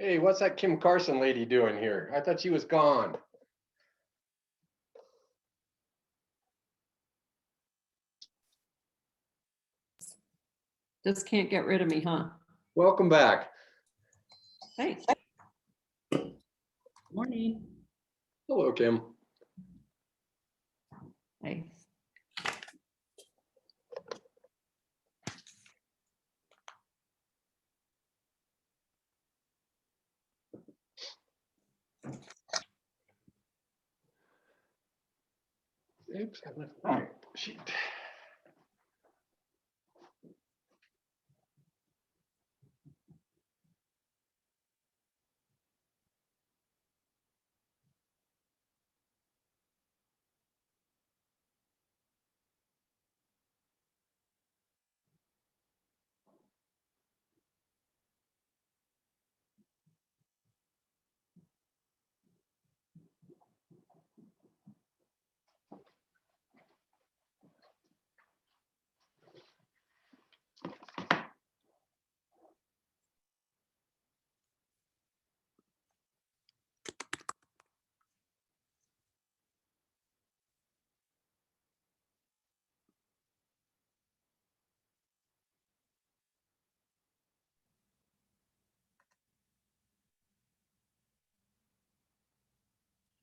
Hey, what's that Kim Carson lady doing here? I thought she was gone. Just can't get rid of me, huh? Welcome back. Thanks. Morning. Hello, Kim. Hey. Oops, I left my sheet.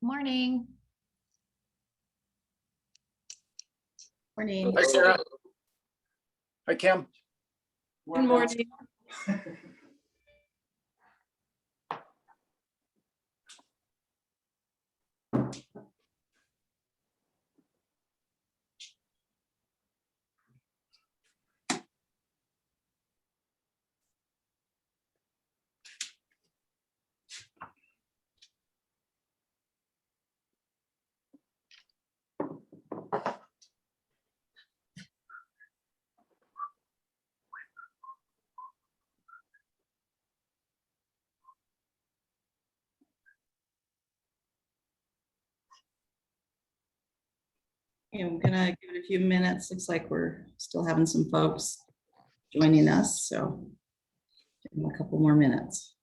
Morning. Morning. Hi, Sarah. Hi, Kim. Good morning. Okay, I'm gonna give it a few minutes. Looks like we're still having some folks joining us, so give them a couple more minutes.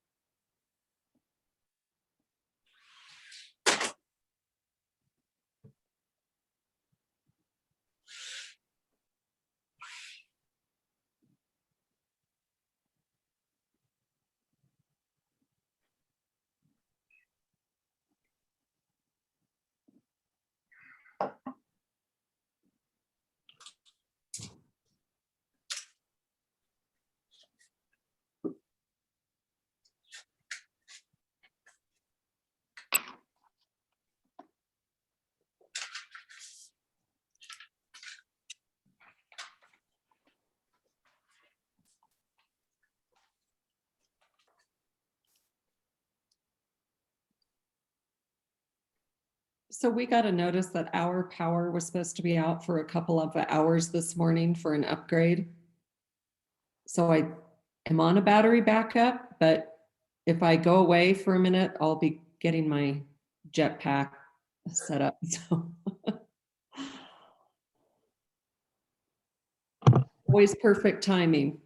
So we got a notice that our power was supposed to be out for a couple of hours this morning for an upgrade. So I am on a battery backup, but if I go away for a minute, I'll be getting my jetpack set up. So always perfect timing.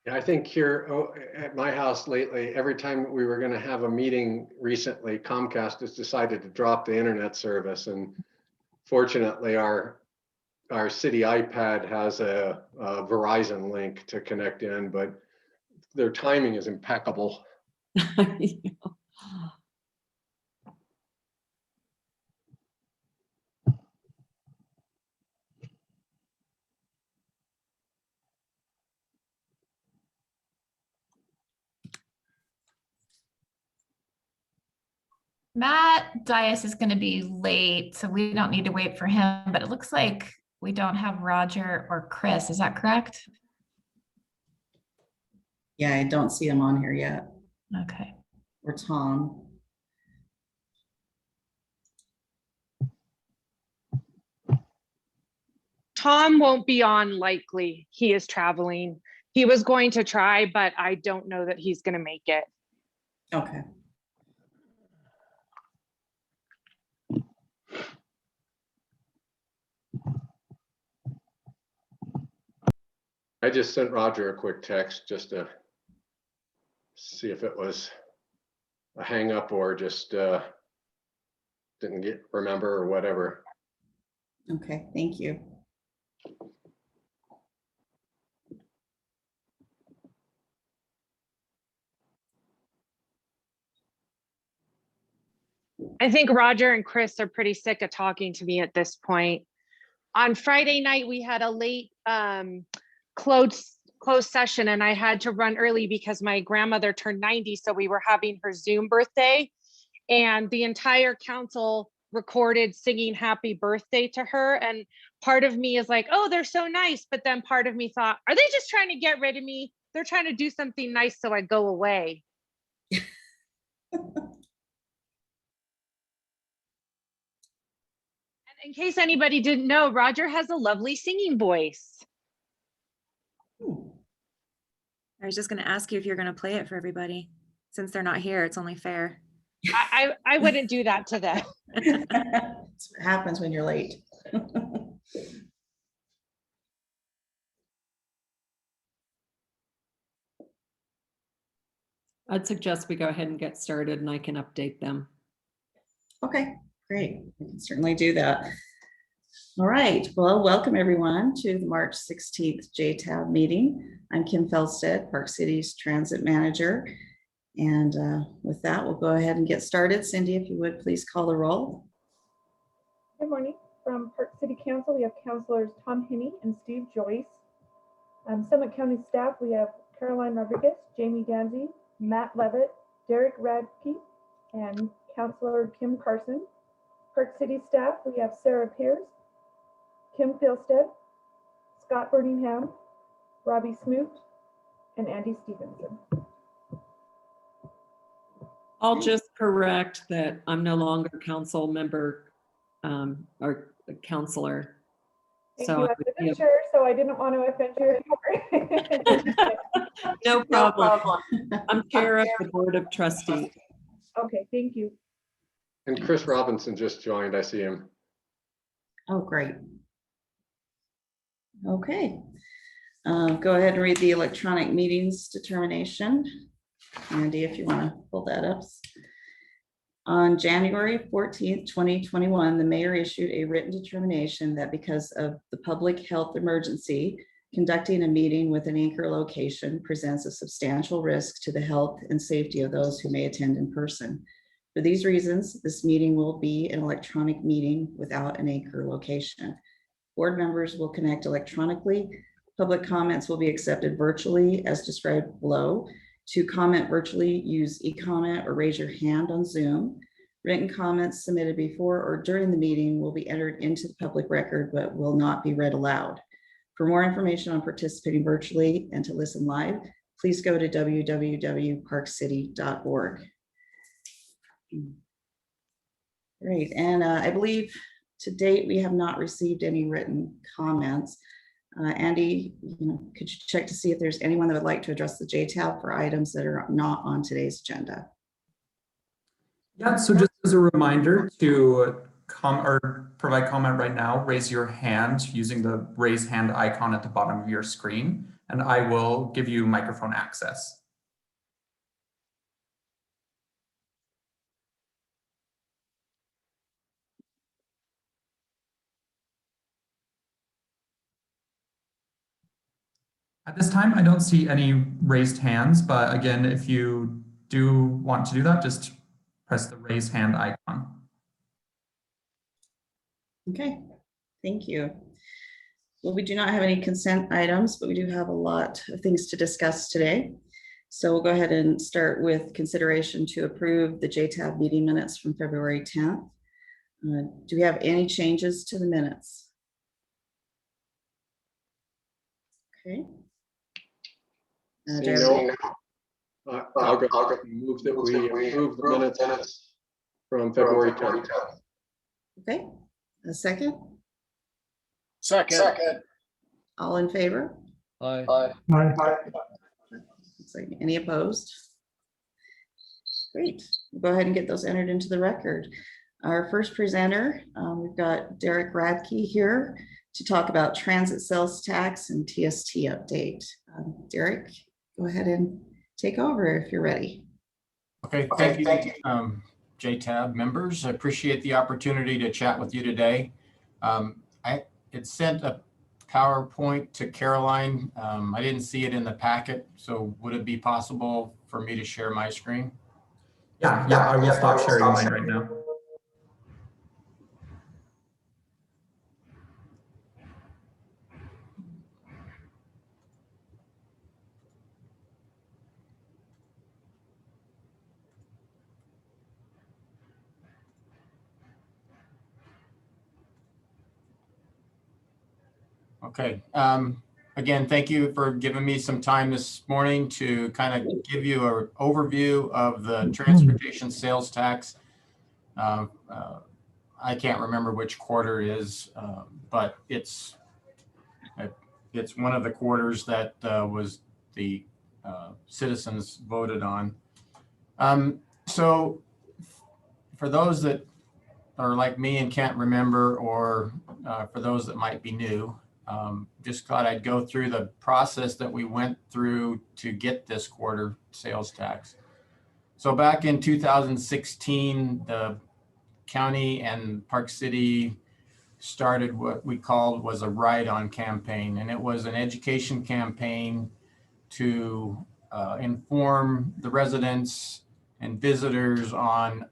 I think here at my house lately, every time we were going to have a meeting recently, Comcast has decided to drop the internet service. And fortunately, our city iPad has a Verizon link to connect in, but their timing is impeccable. Matt Dias is going to be late, so we don't need to wait for him, but it looks like we don't have Roger or Chris. Is that correct? Yeah, I don't see them on here yet. Okay. Or Tom. Tom won't be on likely. He is traveling. He was going to try, but I don't know that he's going to make it. Okay. I just sent Roger a quick text just to see if it was hang up or just didn't remember or whatever. Okay, thank you. I think Roger and Chris are pretty sick of talking to me at this point. On Friday night, we had a late closed session and I had to run early because my grandmother turned 90. So we were having her Zoom birthday and the entire council recorded singing happy birthday to her. And part of me is like, oh, they're so nice. But then part of me thought, are they just trying to get rid of me? They're trying to do something nice so I go away. In case anybody didn't know, Roger has a lovely singing voice. I was just going to ask you if you're going to play it for everybody. Since they're not here, it's only fair. I wouldn't do that to them. That's what happens when you're late. I'd suggest we go ahead and get started and I can update them. Okay, great. We can certainly do that. All right, well, welcome everyone to the March 16th JTAB meeting. I'm Kim Felstead, Park City's Transit Manager. And with that, we'll go ahead and get started. Cindy, if you would please call the roll. Good morning. From Park City Council, we have Councilors Tom Hinney and Steve Joyce. Summit County staff, we have Caroline Rodriguez, Jamie Danzy, Matt Levitt, Derek Radke, and Councilor Kim Carson. Park City staff, we have Sarah Pierce, Kim Philstead, Scott Birmingham, Robbie Smoot, and Andy Stevenson. I'll just correct that I'm no longer council member or counselor. Thank So you. I wasn't sure, so I didn't want to offend you anymore. No problem. I'm chair of the board of trustees. Okay, thank you. And Chris Robinson just joined. I see him. Oh, great. Okay. Go ahead and read the electronic meetings determination. Andy, if you want to pull that up. On January 14th, 2021, the mayor issued a written determination that because of the public health emergency, conducting a meeting with an anchor location presents a substantial risk to the health and safety of those who may attend in person. For these reasons, this meeting will be an electronic meeting without an anchor location. Board members will connect electronically. Public comments will be accepted virtually as described below. To comment virtually, use e-comment or raise your hand on Zoom. Written comments submitted before or during the meeting will be entered into the public record but will not be read aloud. For more information on participating virtually and to listen live, please go to www.parkcity.org. Great, and I believe to date we have not received any written comments. Andy, could you check to see if there's anyone that would like to address the JTAB for items that are not on today's agenda? Yeah, so just as a reminder to provide comment right now, raise your hand using the raise hand icon at the bottom of your screen, and I will give you microphone access. At this time, I don't see any raised hands, but again, if you do want to do that, just press the raise hand icon. Okay, thank you. Well, we do not have any consent items, but we do have a lot of things to discuss today. So we'll go ahead and start with consideration to approve the JTAB meeting minutes from February 10th. Do we have any changes to the minutes? Okay. I'll go move that we approve the minutes from February 10th. Okay, a second. Second. All in favor? Aye. Looks like any opposed? Great. We'll go ahead and get those entered into the record. Our first presenter, we've got Derek Radke here to talk about transit sales tax and TST update. Derek, go ahead and take over if you're ready. Okay, thank you, JTAB members. I appreciate the opportunity to chat with you today. I had sent a PowerPoint to Caroline. I didn't see it in the packet, so would it be possible for me to share my screen? Yeah, I will stop sharing mine right now. Okay. Again, thank you for giving me some time this morning to kind of give you an overview of the transportation sales tax. I can't remember which quarter it is, but it's one of the quarters that was the citizens voted on. So for those that are like me and can't remember, or for those that might be new, just thought I'd go through the process that we went through to get this quarter sales tax. So back in 2016, the county and Park City started what we called was a ride-on campaign, and it was an education campaign to inform the residents and visitors on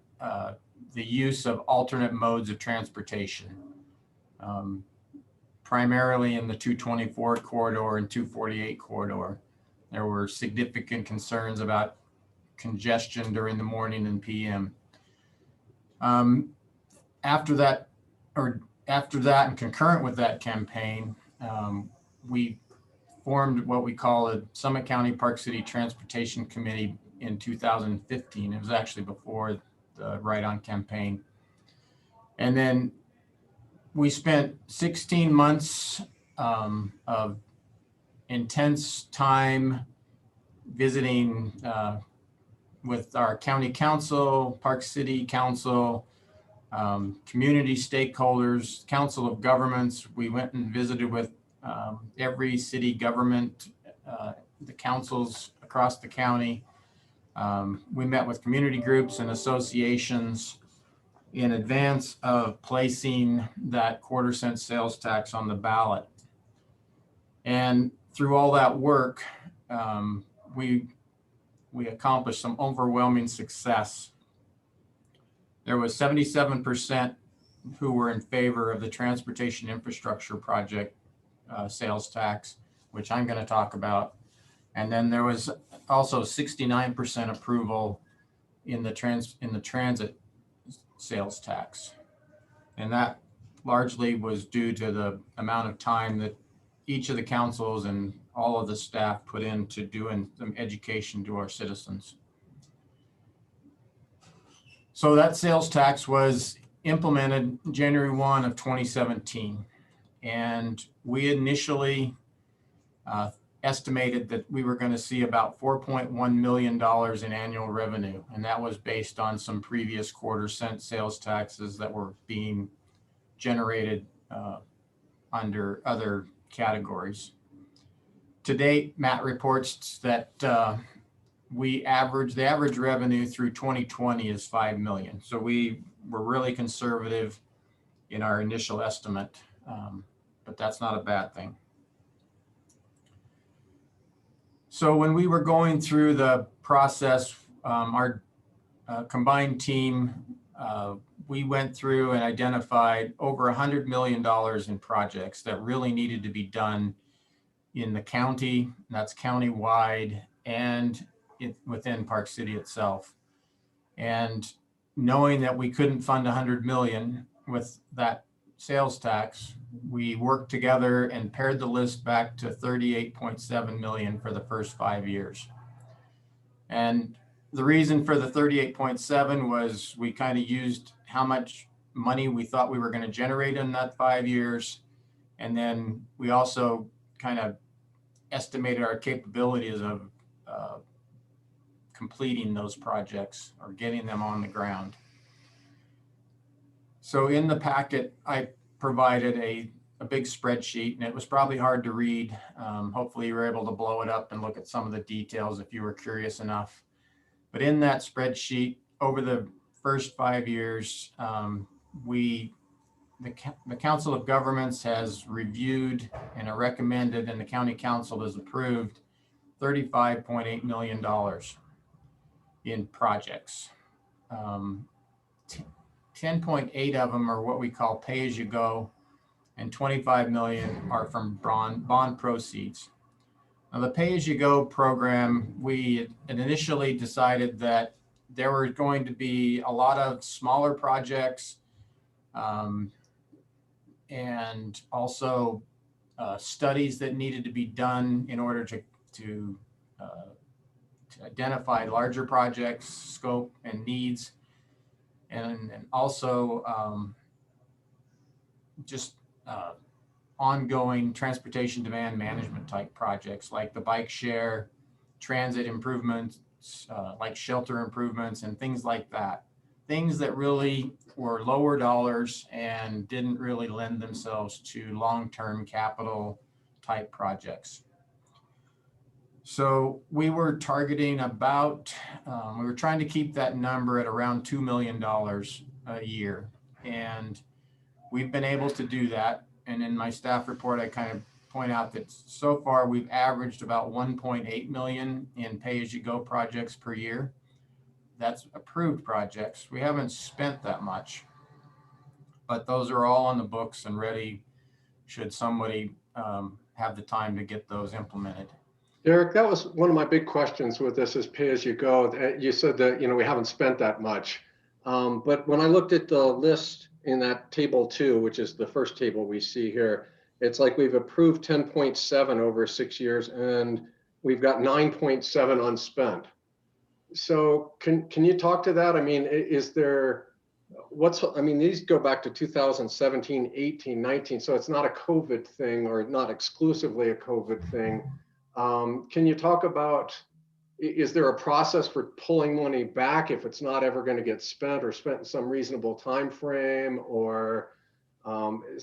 the use of alternate modes of transportation, primarily in the 224 corridor and 248 corridor. There were significant concerns about congestion during the morning and PM. After that, and concurrent with that campaign, we formed what we call a Summit County Park City Transportation Committee in 2015. It was actually before the Ride-On campaign. And then we spent 16 months of intense time visiting with our county council, Park City Council, community stakeholders, Council of Governments. We went and visited with every city government, the councils across the county. We met with community groups and associations in advance of placing that quarter-cent sales tax on the ballot. And through all that work, we accomplished some overwhelming success. There was 77% who were in favor of the transportation infrastructure project sales tax, which I'm going to talk about. And then there was also 69% approval in the transit sales tax. And that largely was due to the amount of time that each of the councils and all of the staff put into doing some education to our citizens. So that sales tax was implemented January 1 of 2017. And we initially estimated that we were going to see about $4.1 million in annual revenue. And that was based on some previous quarter-cent sales taxes that were being generated under other categories. To date, Matt reports that the average revenue through 2020 is $5 million. So we were really conservative in our initial estimate, but that's not a bad thing. So when we were going through the process, our combined team, we went through and identified over $100 million in projects that really needed to be done in the county, that's county-wide, and within Park City itself. And knowing that we couldn't fund 100 million with that sales tax, we worked together and pared the list back to 38.7 million for the first 5 years. And the reason for the 38.7 was we kind of used how much money we thought we were going to generate in that 5 years. And then we also kind of estimated our capabilities of completing those projects or getting them on the ground. So in the packet, I provided a big spreadsheet, and it was probably hard to read. Hopefully you were able to blow it up and look at some of the details if you were curious enough. But in that spreadsheet, over the first 5 years, the Council of Governments has reviewed and recommended, and the County Council has approved $35.8 million in projects. 10.8 of them are what we call pay-as-you-go, and 25 million are from bond proceeds. Now, the pay-as-you-go program, we had initially decided that there were going to be a lot of smaller projects, and also studies that needed to be done in order to identify larger projects, scope, and needs, and also just ongoing transportation demand management type projects like the bike share, transit improvements, like shelter improvements and things like that. Things that really were lower dollars and didn't really lend themselves to long-term capital type projects. So we were targeting about, we were trying to keep that number at around $2 million a year. And we've been able to do that. And in my staff report, I kind of point out that so far we've averaged about 1.8 million in pay-as-you-go projects per year. That's approved projects. We haven't spent that much, but those are all on the books and ready should somebody have the time to get those implemented. Derek, that was one of my big questions with this is pay-as-you-go. You said that, we haven't spent that much. But when I looked at the list in that table 2, which is the first table we see here, it's like we've approved 10.7 over 6 years and we've got 9.7 unspent. So can you talk to that? I mean, is there, these go back to 2017, 18, 19, so it's not a COVID thing or not exclusively a COVID thing. Can you talk about, is there a process for pulling money back if it's not ever going to get spent or spent in some reasonable time frame, or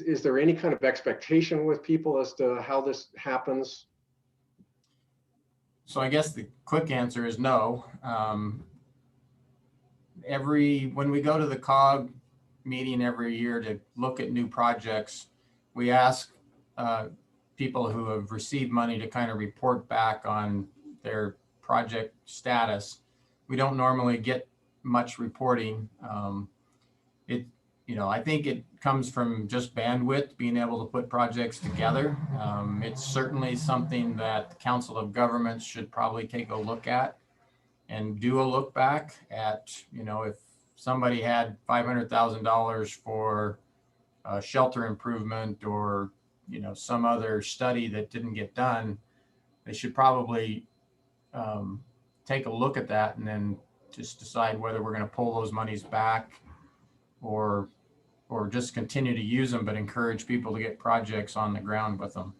is there any kind of expectation with people as to how this happens? So I guess the quick answer is no. When we go to the COG meeting every year to look at new projects, we ask people who have received money to kind of report back on their project status. We don't normally get much reporting. I think it comes from just bandwidth, being able to put projects together. It's certainly something that the Council of Governments should probably take a look at and do a look back at, if somebody had $500,000 for a shelter improvement or, some other study that didn't get done, they should probably take a look at that and then just decide whether we're going to pull those monies back or just continue to use them, but encourage people to get projects on the ground with them.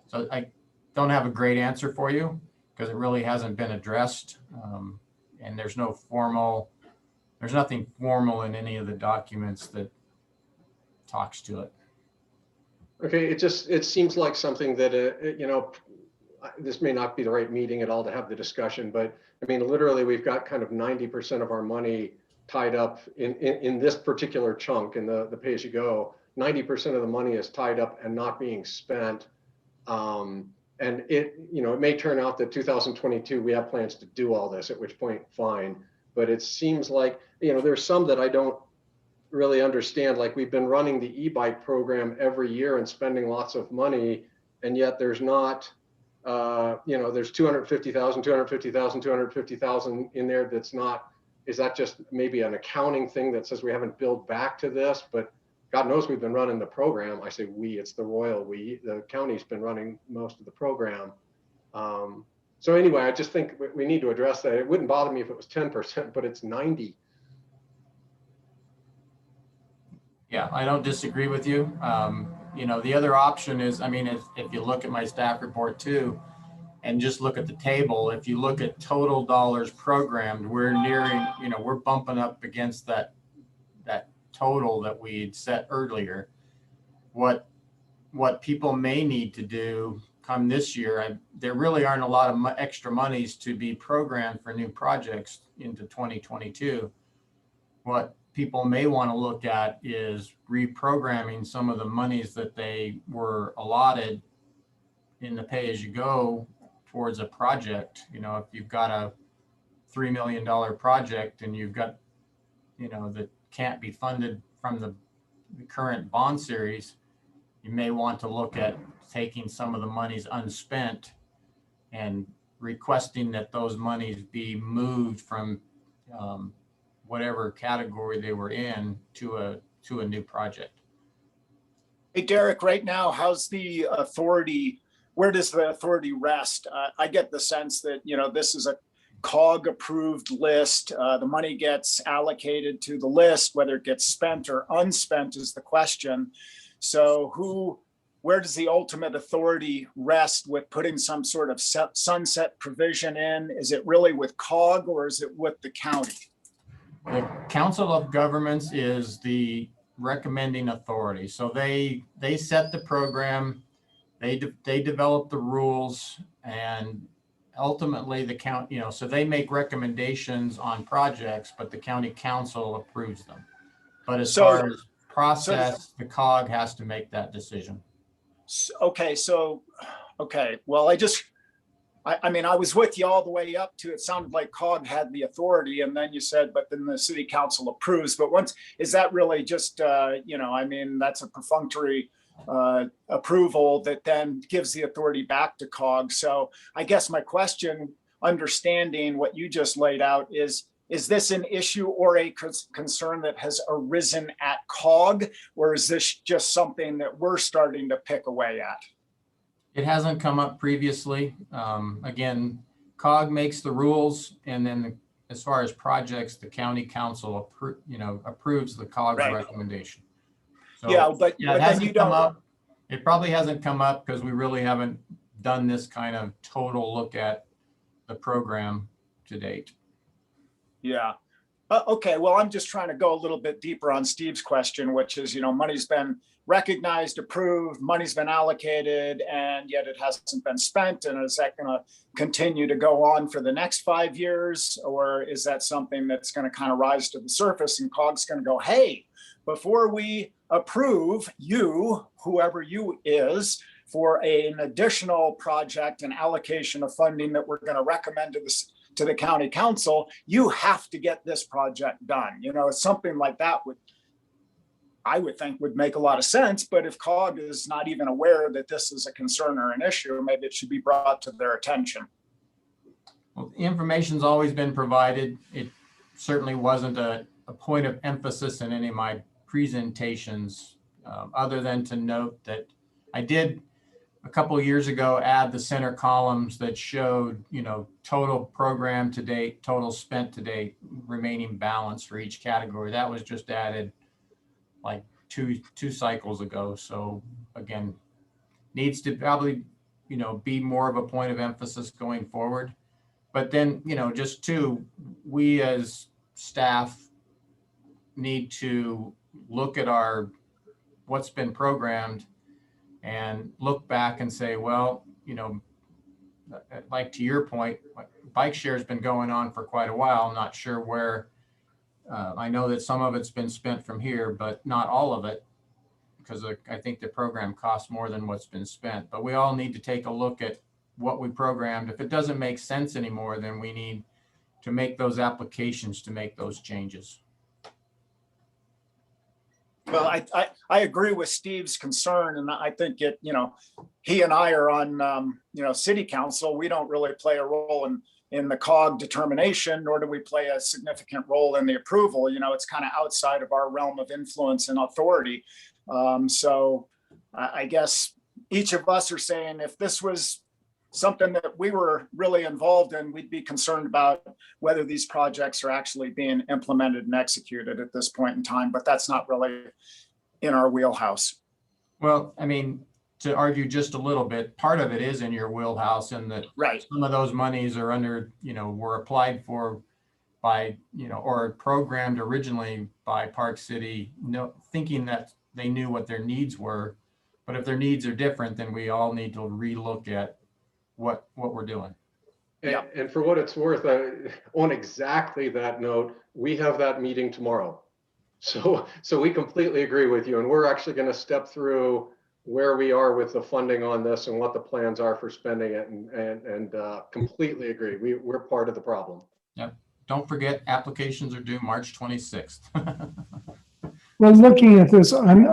So I don't have a great answer for you because it really hasn't been addressed. And there's nothing formal in any of the documents that talks to it. Okay, it seems like something that, this may not be the right meeting at all to have the discussion, but I mean, literally we've got kind of 90% of our money tied up in this particular chunk in the pay-as-you-go. 90% of the money is tied up and not being spent. And it may turn out that 2022, we have plans to do all this, at which point, fine. But it seems like, there's some that I don't really understand. Like we've been running the e-bike program every year and spending lots of money. And yet there's not, there's 250,000 in there that's not. Is that just maybe an accounting thing that says we haven't billed back to this? But God knows we've been running the program. I say we, it's the royal we. The county's been running most of the program. So anyway, I just think we need to address that. It wouldn't bother me if it was 10%, but it's 90. Yeah, I don't disagree with you. The other option is, if you look at my staff report too, and just look at the table, if you look at total dollars programmed, we're nearing, we're bumping up against that total that we'd set earlier. What people may need to do come this year, there really aren't a lot of extra monies to be programmed for new projects into 2022. What people may want to look at is reprogramming some of the monies that they were allotted in the pay-as-you-go towards a project. You know, if you've got a $3 million project and you've got, you know, that can't be funded from the current bond series, you may want to look at taking some of the monies unspent and requesting that those monies be moved from whatever category they were in to a new project. Hey, Derek, right now, how's the authority, where does the authority rest? I get the sense that, you know, this is a COG approved list. The money gets allocated to the list, whether it gets spent or unspent is the question. So where does the ultimate authority rest with putting some sort of sunset provision in? Is it really with COG or is it with the county? The Council of Governments is the recommending authority. So they set the program, they develop the rules, and ultimately the county, you know, so they make recommendations on projects, but the county council approves them. But as far as process, the COG has to make that decision. Okay, well, I mean, I was with you all the way up to, it sounded like COG had the authority, and then you said, but then the city council approves. But is that really just, you know, I mean, that's a perfunctory approval that then gives the authority back to COG. So I guess my question, understanding what you just laid out, is this an issue or a concern that has arisen at COG, or is this just something that we're starting to pick away at? It hasn't come up previously. Again, COG makes the rules, and then as far as projects, the county council approves the COG's recommendation. So, yeah, but it hasn't come up. It probably hasn't come up because we really haven't done this kind of total look at the program to date. Yeah. Okay, well, I'm just trying to go a little bit deeper on Steve's question, which is, you know, money's been recognized, approved, money's been allocated, and yet it hasn't been spent. And is that going to continue to go on for the next 5 years? Or is that something that's going to kind of rise to the surface and COG's going to go, hey, before we approve you, whoever you is, for an additional project and allocation of funding that we're going to recommend to the county council, you have to get this project done. You know, something like that I would think would make a lot of sense. But if COG is not even aware that this is a concern or an issue, maybe it should be brought to their attention. Well, the information's always been provided. It certainly wasn't a point of emphasis in any of my presentations, other than to note that I did a couple of years ago add the center columns that showed, you know, total program to date, total spent to date, remaining balance for each category. That was just added like two cycles ago. So again, needs to probably, you know, be more of a point of emphasis going forward. But then, you know, just we as staff need to look at what's been programmed and look back and say, well, you know, like to your point, bike share has been going on for quite a while. I'm not sure where. I know that some of it's been spent from here, but not all of it, because I think the program costs more than what's been spent. But we all need to take a look at what we programmed. If it doesn't make sense anymore, then we need to make those applications to make those changes. Well, I agree with Steve's concern, and I think you know, he and I are on, you know, city council. We don't really play a role in the COG determination, nor do we play a significant role in the approval. You know, it's kind of outside of our realm of influence and authority. So I guess each of us are saying, if this was something that we were really involved in, we'd be concerned about whether these projects are actually being implemented and executed at this point in time, but that's not really in our wheelhouse. Well, I mean, to argue just a little bit, part of it is in your wheelhouse, and that some of those monies are under, you know, were applied for by, you know, or programmed originally by Park City, thinking that they knew what their needs were. But if their needs are different, then we all need to relook at what we're doing. And for what it's worth, on exactly that note, we have that meeting tomorrow. So we completely agree with you, and we're actually going to step through where we are with the funding on this and what the plans are for spending it, and completely agree. We're part of the problem. Yep. Don't forget, applications are due March 26th. Well, looking at this, I'm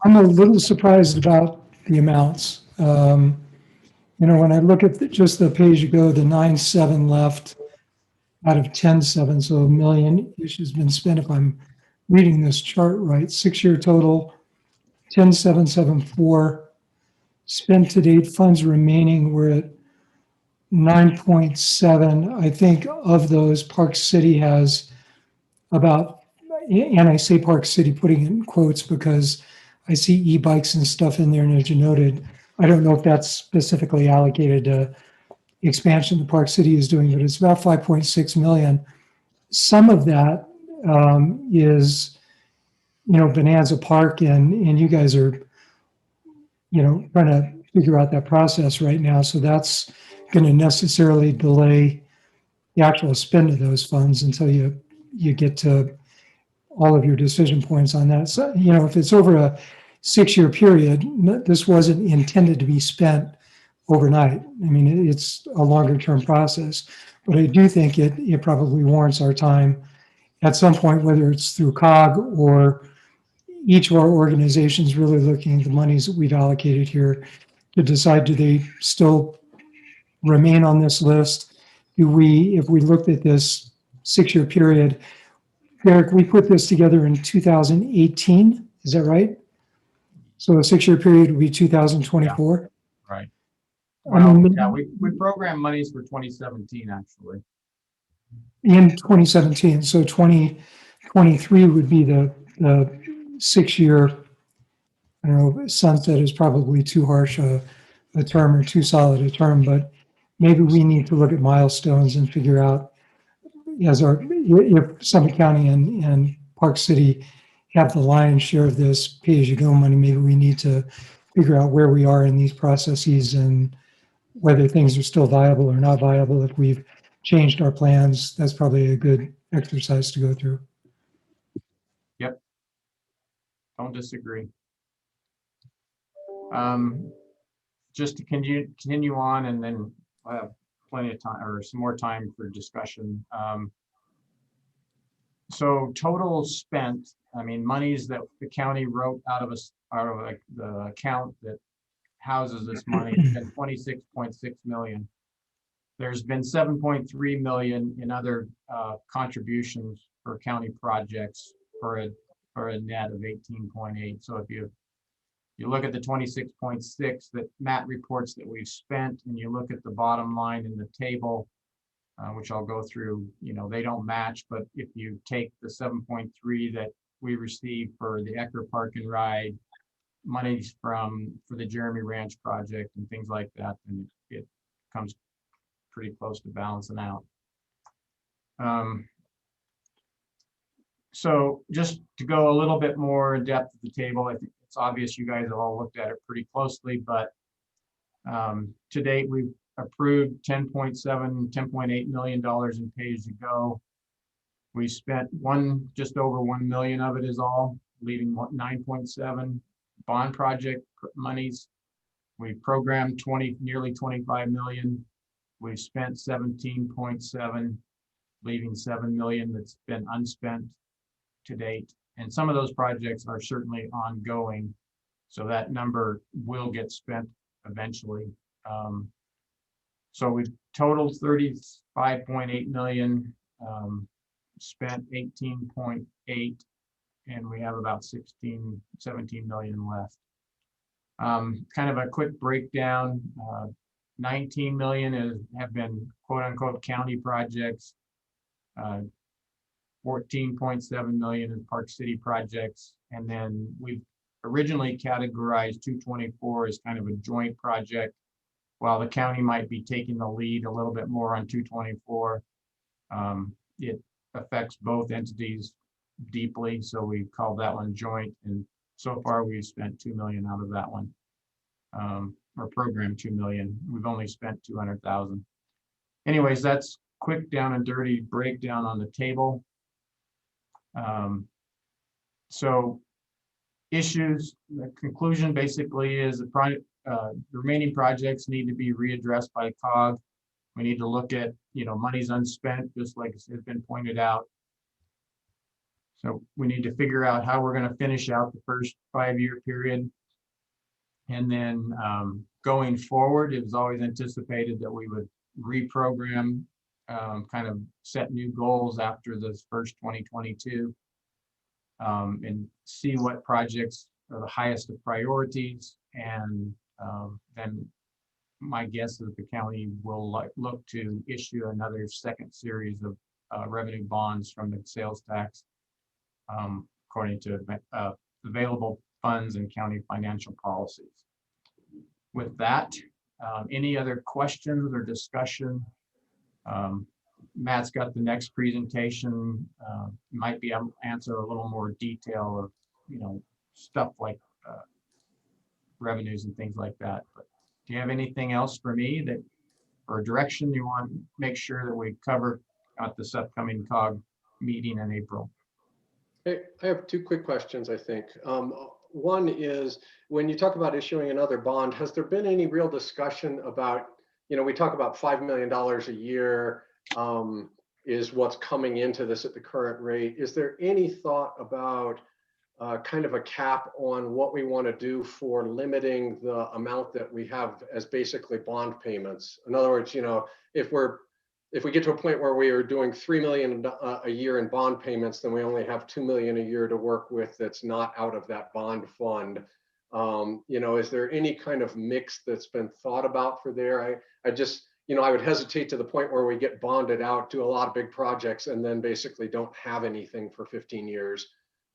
a little surprised about the amounts. You know, when I look at just the pay-as-you-go, the 9.7 left out of 10.7, so $1 million-ish has been spent, if I'm reading this chart right. 6-year total, 10.774. Spent to date, funds remaining, we're at 9.7. I think of those, Park City has about, and I say Park City putting in quotes because I see e-bikes and stuff in there, and as you noted, I don't know if that's specifically allocated to expansion the Park City is doing, but it's about 5.6 million. Some of that is, you know, Bonanza Park, and you guys are, you know, trying to figure out that process right now. So that's going to necessarily delay the actual spend of those funds until you get to all of your decision points on that. So, you know, if it's over a 6-year period, this wasn't intended to be spent overnight. I mean, it's a longer term process, but I do think it probably warrants our time at some point, whether it's through COG or each of our organizations really looking at the monies that we've allocated here to decide, do they still remain on this list? If we looked at this 6-year period, Eric, we put this together in 2018, is that right? So a 6-year period would be 2024? Right. I Well, mean, yeah, we programmed monies for 2017, actually. in 2017, so 2023 would be the 6-year, I don't know, sunset is probably too harsh a term or too solid a term, but maybe we need to look at milestones and figure out, if Summit County and Park City have the lion's share of this pay-as-you-go money, maybe we need to figure out where we are in these processes and whether things are still viable or not viable. If we've changed our plans, that's probably a good exercise to go through. Yep. Don't disagree. Just to continue on, and then I have plenty of time or some more time for discussion. So total spent, I mean, monies that the county wrote out of like the account that houses this money has been 26.6 million. There's been 7.3 million in other contributions for county projects for a net of 18.8. So if you look at the 26.6 that Matt reports that we've spent, and you look at the bottom line in the table, which I'll go through, you know, they don't match, but if you take the 7.3 that we received for the Ecker Park and Ride, monies for the Jeremy Ranch project and things like that, then it comes pretty close to balancing out. So just to go a little bit more in depth at the table, I think it's obvious you guys have all looked at it pretty closely, but to date, we've approved $10.8 million in pay-as-you-go. We spent just over 1 million of it is all, leaving 9.7 bond project monies. We programmed nearly 25 million. We've spent 17.7, leaving 7 million that's been unspent to date. And some of those projects are certainly ongoing, so that number will get spent eventually. So we've totaled 35.8 million, spent 18.8, and we have about 17 million left. Kind of a quick breakdown, 19 million have been quote unquote county projects, 14.7 million in Park City projects, and then we've originally categorized 224 as kind of a joint project. While the county might be taking the lead a little bit more on 224, it affects both entities deeply, so we called that one joint. And So far, we've spent 2 million out of that one. Or programmed 2 million. We've only spent 200,000. Anyways, that's quick down and dirty breakdown on the table. So issues, the conclusion basically is the remaining projects need to be readdressed by COG. We need to look at, money's unspent, just like it's been pointed out. So we need to figure out how we're going to finish out the first 5-year period. And then going forward, it was always anticipated that we would reprogram, kind of set new goals after this first 2022, and see what projects are the highest of priorities. And then my guess is the county will look to issue another second series of revenue bonds from the sales tax, according to available funds and county financial policies. With that, any other questions or discussion? Matt's got the next presentation. Might be able to answer a little more detail of, stuff like revenues and things like that. But do you have anything else for me or direction you want to make sure that we cover at this upcoming COG meeting in April? Hey, I have 2 quick questions, I think. One is, when you talk about issuing another bond, has there been any real discussion about, we talk about $5 million a year is what's coming into this at the current rate. Is there any thought about kind of a cap on what we want to do for limiting the amount that we have as basically bond payments? In other words, if we get to a point where we are doing $3 million a year in bond payments, then we only have $2 million a year to work with that's not out of that bond fund. Is there any kind of mix that's been thought about for there? I just, I would hesitate to the point where we get bonded out, do a lot of big projects, and then basically don't have anything for 15 years.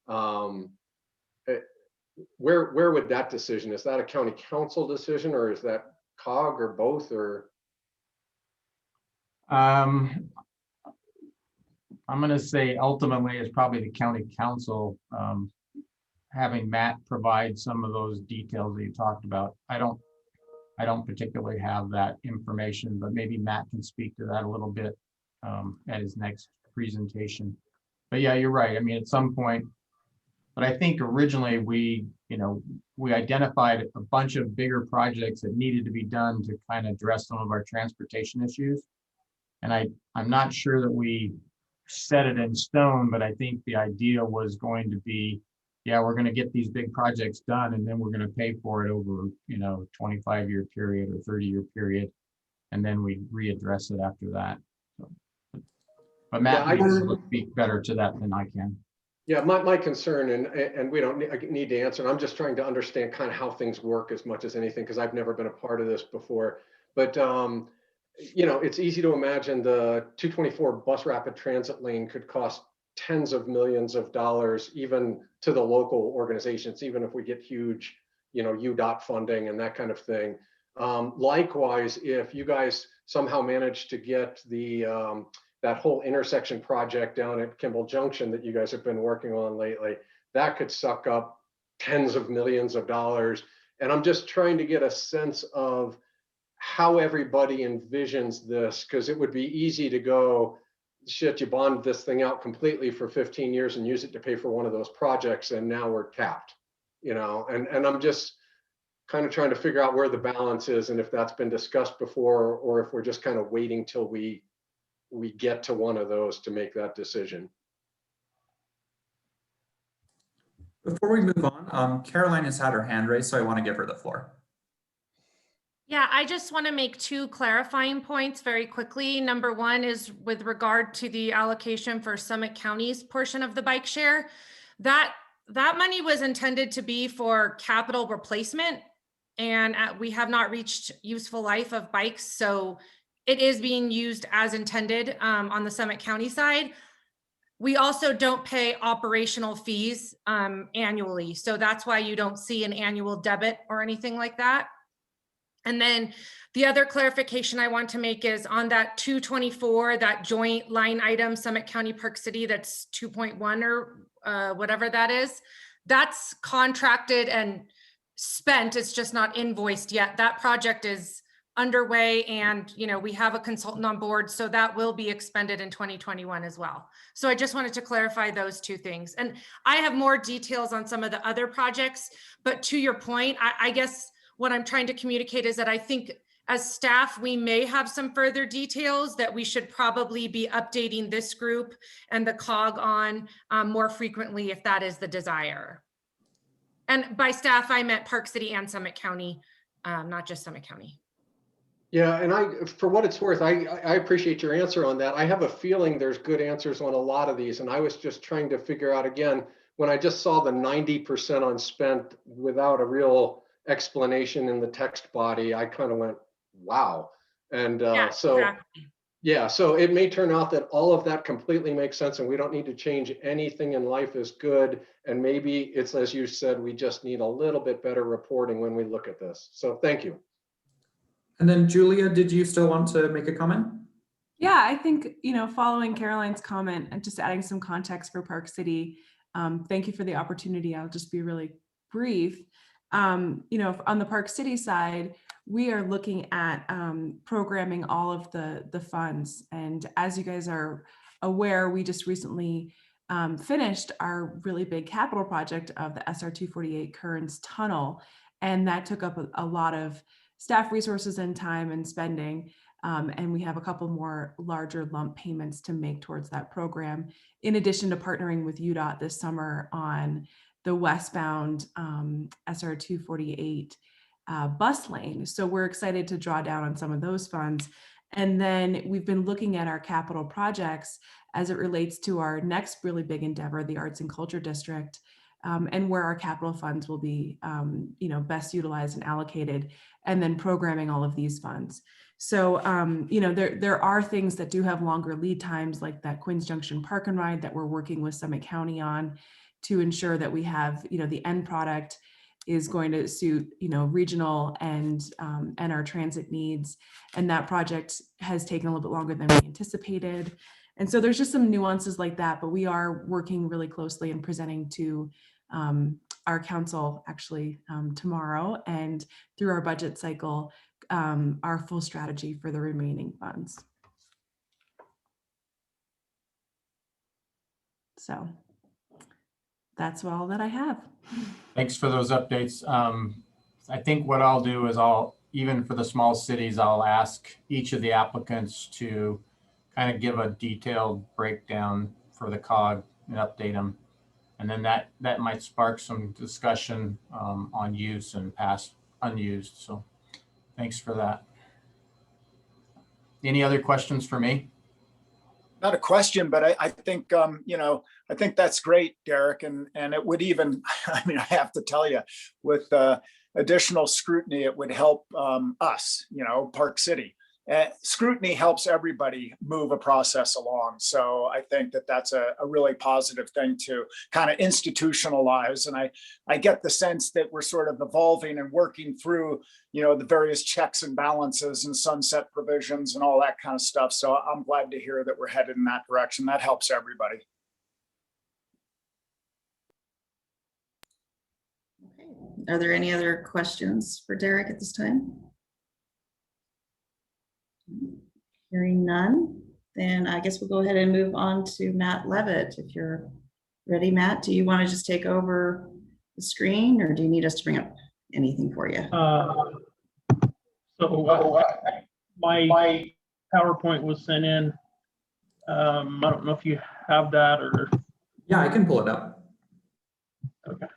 Where would that decision? Is that a county council decision, or is that COG, or both, or? I'm going to say ultimately it's probably the county council, having Matt provide some of those details that you talked about. I don't particularly have that information, but maybe Matt can speak to that a little bit at his next presentation. But yeah, you're right. I mean, at some point, but I think originally we identified a bunch of bigger projects that needed to be done to kind of address some of our transportation issues. And I'm not sure that we set it in stone, but I think the idea was going to be, yeah, we're going to get these big projects done, and then we're going to pay for it over, 25-year period or 30-year period. And then we readdress it after that. So, but Matt will speak better to that than I can. Yeah, my concern, and we don't need to answer, I'm just trying to understand kind of how things work as much as anything, because I've never been a part of this before. But it's easy to imagine the 224 bus rapid transit lane could cost tens of millions of dollars, even to the local organizations, even if we get huge, UDOT funding and that kind of thing. Likewise, if you guys somehow manage to get that whole intersection project down at Kimball Junction that you guys have been working on lately, that could suck up tens of millions of dollars. And I'm just trying to get a sense of how everybody envisions this, because it would be easy to go, shit, you bond this thing out completely for 15 years and use it to pay for one of those projects, and now we're capped, and I'm just kind of trying to figure out where the balance is, and if that's been discussed before, or if we're just kind of waiting till we get to one of those to make that decision. Before we move on, Caroline has had her hand raised, so I want to give her the floor. Yeah, I just want to make 2 clarifying points very quickly. Number 1 is with regard to the allocation for Summit County's portion of the bike share. That money was intended to be for capital replacement, and we have not reached useful life of bikes. So it is being used as intended on the Summit County side. We also don't pay operational fees annually. So that's why you don't see an annual debit or anything like that. And then the other clarification I want to make is on that 224, that joint line item, Summit County Park City, that's 2.1 or whatever that is. that's contracted and spent. It's just not invoiced yet. That project is underway, and we have a consultant on board, so that will be expended in 2021 as well. So I just wanted to clarify those two things. And I have more details on some of the other projects, but to your point, I guess what I'm trying to communicate is that I think as staff, we may have some further details that we should probably be updating this group and the COG on more frequently if that is the desire. And by staff, I meant Park City and Summit County, not just Summit County. Yeah, and for what it's worth, I appreciate your answer on that. I have a feeling there's good answers on a lot of these, and I was just trying to figure out, again, when I just saw the 90% unspent without a real explanation in the text body, I kind of went, wow. And so, exactly. Yeah, so it may turn out that all of that completely makes sense and we don't need to change anything in life is good. And maybe it's, as you said, we just need a little bit better reporting when we look at this. So thank you. And then Julia, did you still want to make a comment? Yeah, I think, following Caroline's comment and just adding some context for Park City, thank you for the opportunity. I'll just be really brief. On the Park City side, we are looking at programming all of the funds. And as you guys are aware, we just recently finished our really big capital project of the SR 248 Kearns Tunnel. And that took up a lot of staff resources and time and spending. And we have a couple more larger lump payments to make towards that program, in addition to partnering with UDOT this summer on the westbound SR 248 bus lane. So we're excited to draw down on some of those funds. And then we've been looking at our capital projects as it relates to our next really big endeavor, the Arts and Culture District, and where our capital funds will be best utilized and allocated, and then programming all of these funds. So, there are things that do have longer lead times, like that Queens Junction Park and Ride that we're working with Summit County on to ensure that we have, the end product is going to suit, regional and our transit needs. And that project has taken a little bit longer than we anticipated. And so there's just some nuances like that, but we are working really closely and presenting to our council actually tomorrow, and through our budget cycle, our full strategy for the remaining funds. So that's all that I have. Thanks for those updates. I think what I'll do is even for the small cities, I'll ask each of the applicants to kind of give a detailed breakdown for the COG and update them. And then that might spark some discussion on use and past unused. So thanks for that. Any other questions for me? Not a question, but I think, I think that's great, Derek. And it would even, I have to tell you, with additional scrutiny, it would help us, Park City. Scrutiny helps everybody move a process along. So I think that that's a really positive thing to kind of institutionalize. And I get the sense that we're sort of evolving and working through, the various checks and balances and sunset provisions and all that kind of stuff. So I'm glad to hear that we're headed in that direction. That helps everybody. Okay. Are there any other questions for Derek at this time? Hearing none, then I guess we'll go ahead and move on to Matt Levitt. If you're ready, Matt, do you want to just take over the screen, or do you need us to bring up anything for you? My PowerPoint was sent in. I don't know if you have that or. Yeah, I can pull it up. Okay.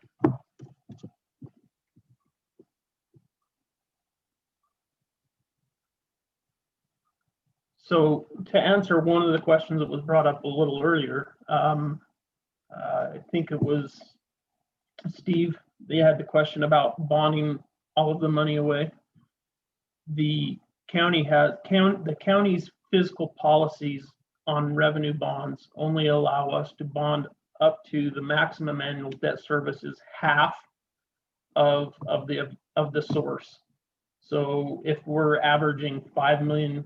So to answer one of the questions that was brought up a little earlier, I think it was Steve, they had the question about bonding all of the money away. The county's fiscal policies on revenue bonds only allow us to bond up to the maximum annual debt service is half of the source. So if we're averaging 5 million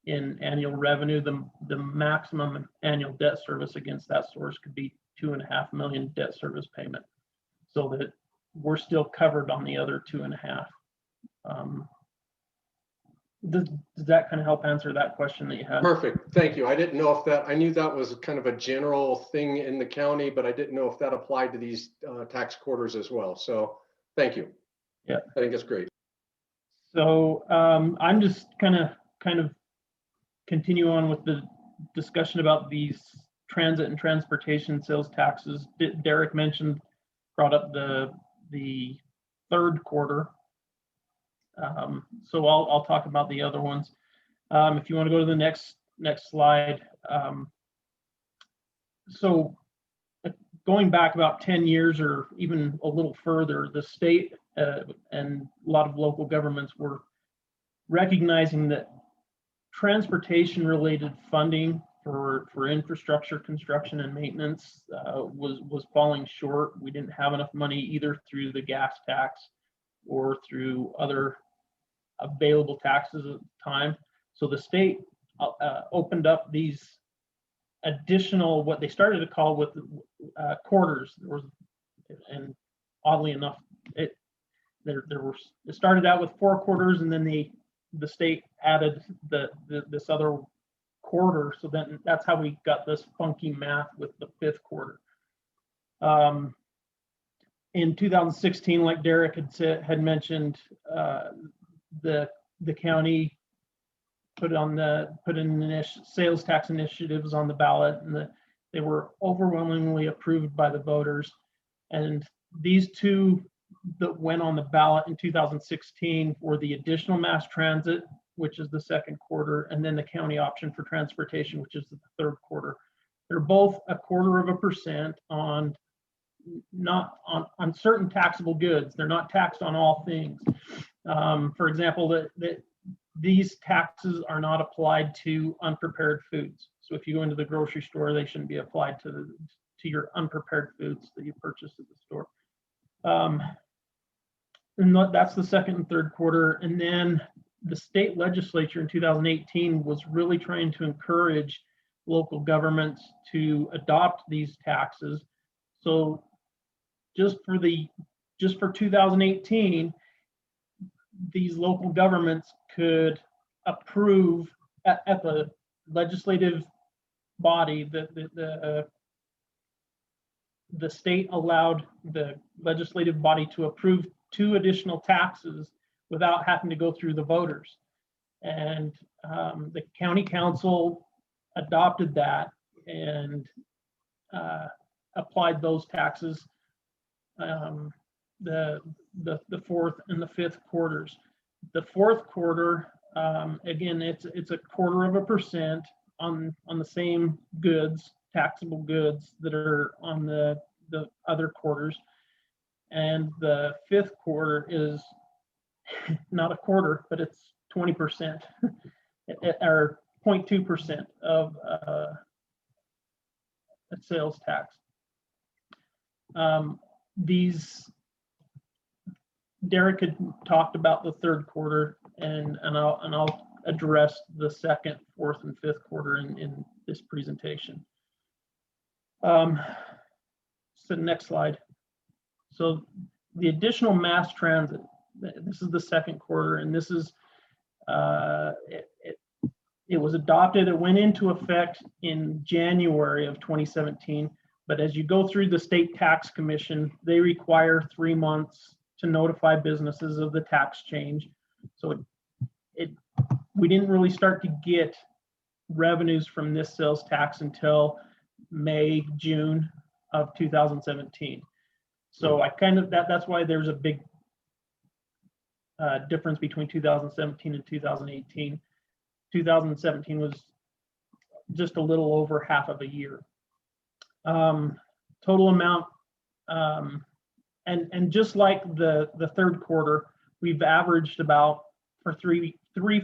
in annual revenue, the maximum annual debt service against that source could be 2.5 million debt service payment. so that we're still covered on the other 2.5. Does that kind of help answer that question that you had? Perfect. Thank you. I didn't know if that, I knew that was kind of a general thing in the county, but I didn't know if that applied to these tax quarters as well. So thank you. Yeah, I think it's great. So I'm just kind of continue on with the discussion about these transit and transportation sales taxes. Derek brought up the third quarter. So I'll talk about the other ones. If you want to go to the next slide. So going back about 10 years or even a little further, the state and a lot of local governments were recognizing that transportation related funding for infrastructure construction and maintenance was falling short. We didn't have enough money either through the gas tax or through other available taxes at the time. So the state opened up these additional, what they started to call with quarters. And oddly enough, it started out with 4 quarters, and then the state added this other quarter. So then that's how we got this funky math with the 5th quarter. In 2016, like Derek had mentioned, the county put in sales tax initiatives on the ballot, and they were overwhelmingly approved by the voters. And these 2 that went on the ballot in 2016 were the additional mass transit, which is the 2nd quarter, and then the county option for transportation, which is the 3rd quarter. They're both 0.25% on certain taxable goods. They're not taxed on all things. For example, these taxes are not applied to unprepared foods. So if you go into the grocery store, they shouldn't be applied to your unprepared foods that you purchase at the store. And that's the 2nd and 3rd quarter. And then the state legislature in 2018 was really trying to encourage local governments to adopt these taxes. So just for 2018, these local governments could approve at the legislative body, the state allowed the legislative body to approve 2 additional taxes without having to go through the voters. And the county council adopted that and applied those taxes, the 4th and the 5th quarters. The 4th quarter, again, it's 0.25% on the same goods, taxable goods that are on the other quarters. And the 5th quarter is not a quarter, but it's 20% or 0.2% of a sales tax. Derek had talked about the 3rd quarter, and I'll address the 2nd, 4th, and 5th quarter in this presentation. So next slide. So the additional mass transit, this is the 2nd quarter, and this is it was adopted. It went into effect in January of 2017. But as you go through the state tax commission, they require 3 months to notify businesses of the tax change. So we didn't really start to get revenues from this sales tax until May, June of 2017. So that's why there's a big difference between 2017 and 2018. 2017 was just a little over half of a year. Total amount, and just like the 3rd quarter, we've averaged about, for three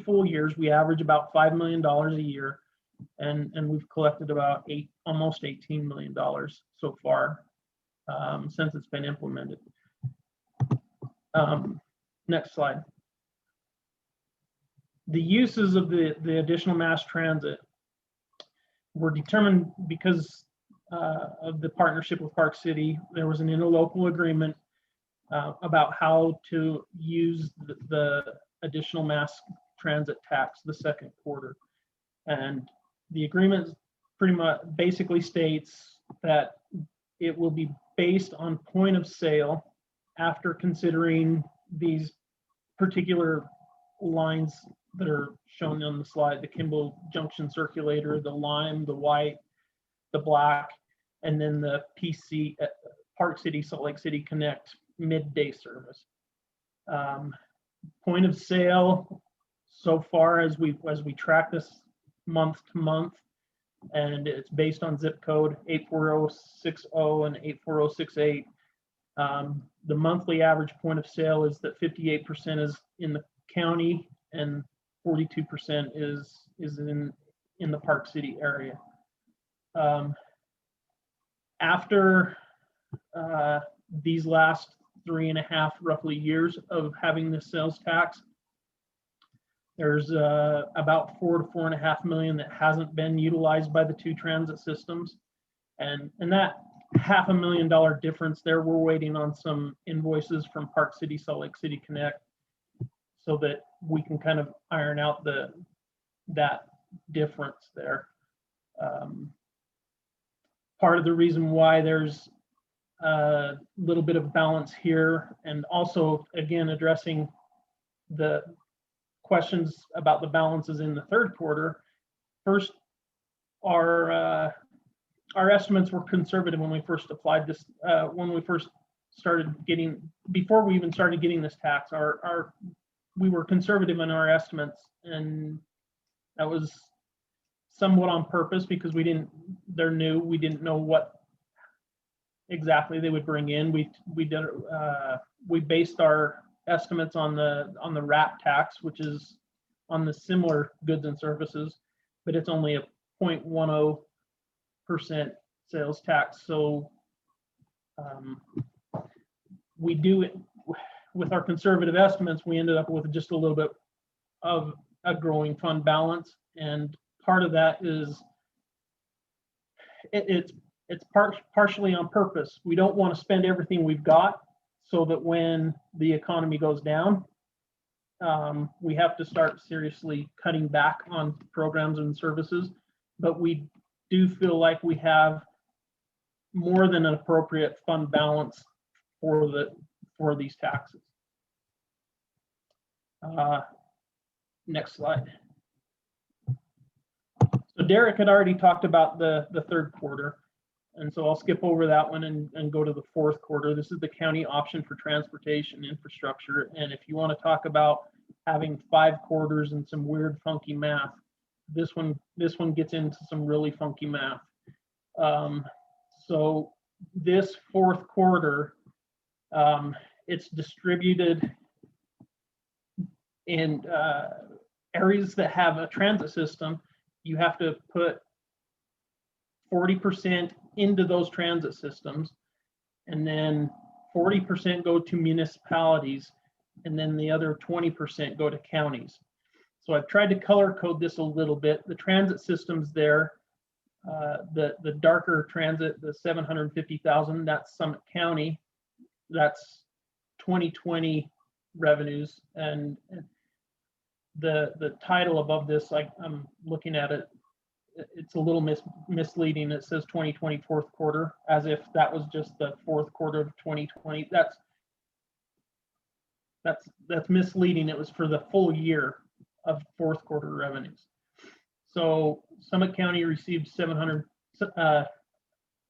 full years, we average about $5 million a year, and we've collected about almost $18 million so far since it's been implemented. Next slide. The uses of the additional mass transit were determined because of the partnership with Park City. There was an interlocal agreement about how to use the additional mass transit tax the second quarter. And the agreement pretty much basically states that it will be based on point of sale after considering these particular lines that are shown on the slide: the Kimball Junction Circulator, the lime, the white, the black, and then the PC Park City, Salt Lake City Connect midday service. Point of sale so far as we track this month to month, and it's based on zip code 84060 and 84068. The monthly average point of sale is that 58% is in the county and 42% is in the Park City area. After these last 3.5 roughly years of having this sales tax, there's about $4 to $4.5 million that hasn't been utilized by the two transit systems, and that $500,000 difference there, we're waiting on some invoices from Park City, Salt Lake City Connect, so that we can kind of iron out that difference there. Part of the reason why there's a little bit of balance here, and also again addressing the questions about the balances in the third quarter. First, our estimates were conservative when we first applied this, when we first started getting, before we even started getting this tax, we were conservative in our estimates, and that was somewhat on purpose because they're new, we didn't know what exactly they would bring in. We based our estimates on the RAP tax, which is on the similar goods and services, but it's only a 0.10% sales tax. So we do it with our conservative estimates. We ended up with just a little bit of a growing fund balance, and part of that is it's partially on purpose. We don't want to spend everything we've got, so that when the economy goes down, we have to start seriously cutting back on programs and services. But we do feel like we have more than an appropriate fund balance for these taxes. Next slide. So Derek had already talked about the third quarter, and so I'll skip over that one and go to the fourth quarter. This is the county option for transportation infrastructure. And if you want to talk about having 5 quarters and some weird funky math, this one gets into some really funky math. So this fourth quarter, it's distributed in areas that have a transit system. You have to put 40% into those transit systems, and then 40% go to municipalities, and then the other 20% go to counties. So I've tried to color code this a little bit. The transit systems there, the darker transit, the 750,000, that's Summit County. That's 2020 revenues, and the title above this, like I'm looking at it, it's a little misleading. It says 2020 fourth quarter, as if that was just the fourth quarter of 2020. That's misleading. It was for the full year of fourth quarter revenues. So Summit County received 700,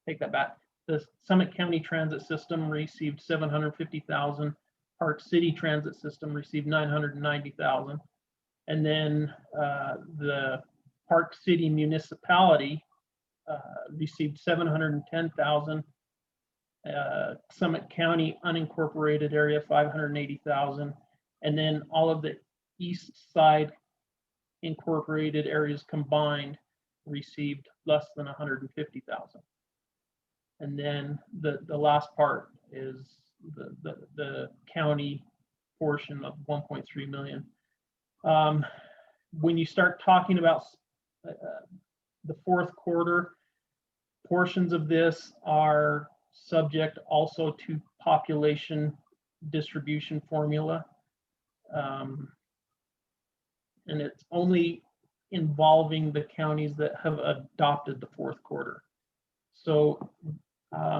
take that back. The Summit County Transit System received 750,000. Park City Transit System received 990,000. And then the Park City Municipality received 710,000. Summit County unincorporated area 580,000, and then all of the east side incorporated areas combined received less than 150,000. And then the last part is the county portion of 1.3 million. When you start talking about the fourth quarter, portions of this are subject also to population distribution formula. And it's only involving the counties that have adopted the fourth quarter. So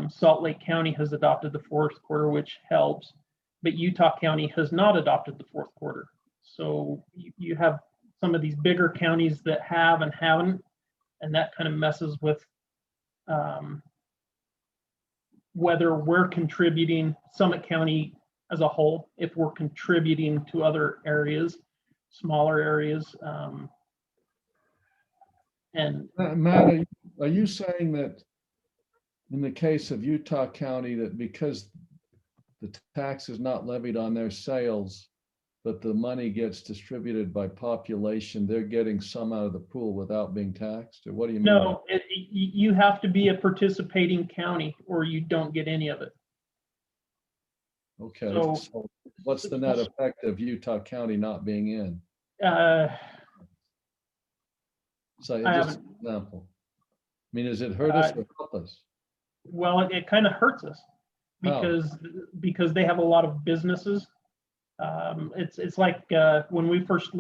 Salt Lake County has adopted the fourth quarter, which helps, but Utah County has not adopted the fourth quarter. So you have some of these bigger counties that have and haven't, and that kind of messes with whether we're contributing, Summit County as a whole, if we're contributing to other areas, smaller areas. And Matt, are you saying that in the case of Utah County, that because the tax is not levied on their sales, but the money gets distributed by population, they're getting some out of the pool without being taxed? Or what do you mean? no, you have to be a participating county or you don't get any of it. Okay, So- so what's the net effect of Utah County not being in? So I just an example. I mean, does it hurt us or help us? Well, it kind of hurts us How? because they have a lot of businesses. It's like when we first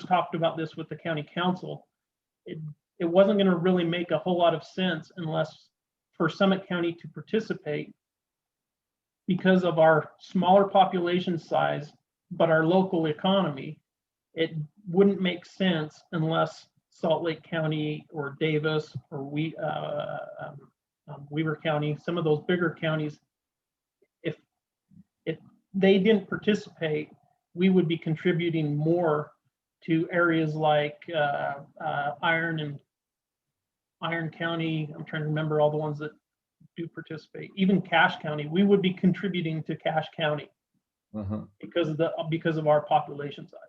talked about this with the county council, it wasn't going to really make a whole lot of sense unless for Summit County to participate because of our smaller population size, but our local economy. It wouldn't make sense unless Salt Lake County or Davis or Weaver County, some of those bigger counties, if they didn't participate, we would be contributing more to areas like Iron County. I'm trying to remember all the ones that do participate. Even Cache County, we would be contributing to Cache County because of our population size.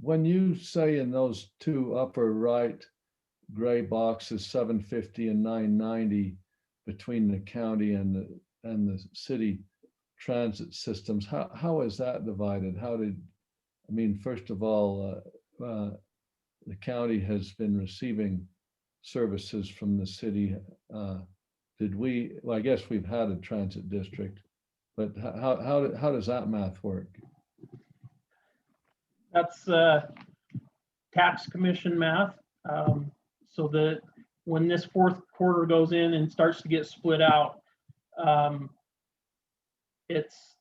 When you say in those two upper right gray boxes, 750 and 990 between the county and the city transit systems, how is that divided? First of all, the county has been receiving services from the city. Well, I guess we've had a transit district, but how does that math work? That's tax commission math. So that when this fourth quarter goes in and starts to get split out, it's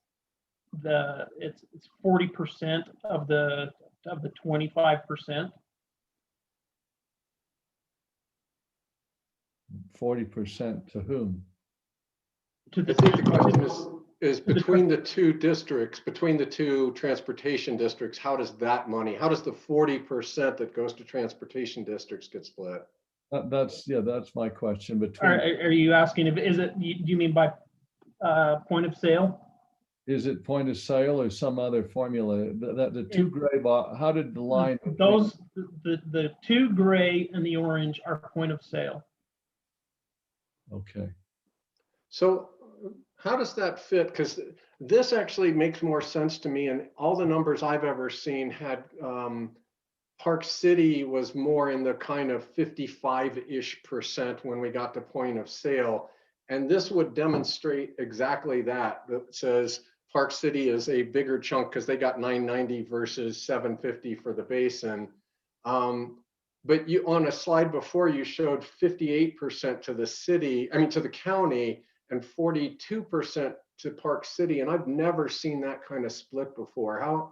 40% of the 25%. 40% to whom? To I think the question is between the two districts, between the two transportation districts, how does the 40% that goes to transportation districts get split? That's my question. Are you asking do you mean by point of sale? Is it point of sale or some other formula? The two gray box, how did the line? The two gray and the orange are point of sale. Okay. So how does that fit? Because this actually makes more sense to me, and all the numbers I've ever seen had Park City was more in the kind of 55-ish% when we got to point of sale. And this would demonstrate exactly that. That says Park City is a bigger chunk because they got 990 versus 750 for the basin. But you, on a slide before, you showed 58% to the city, to the county, and 42% to Park City. And I've never seen that kind of split before.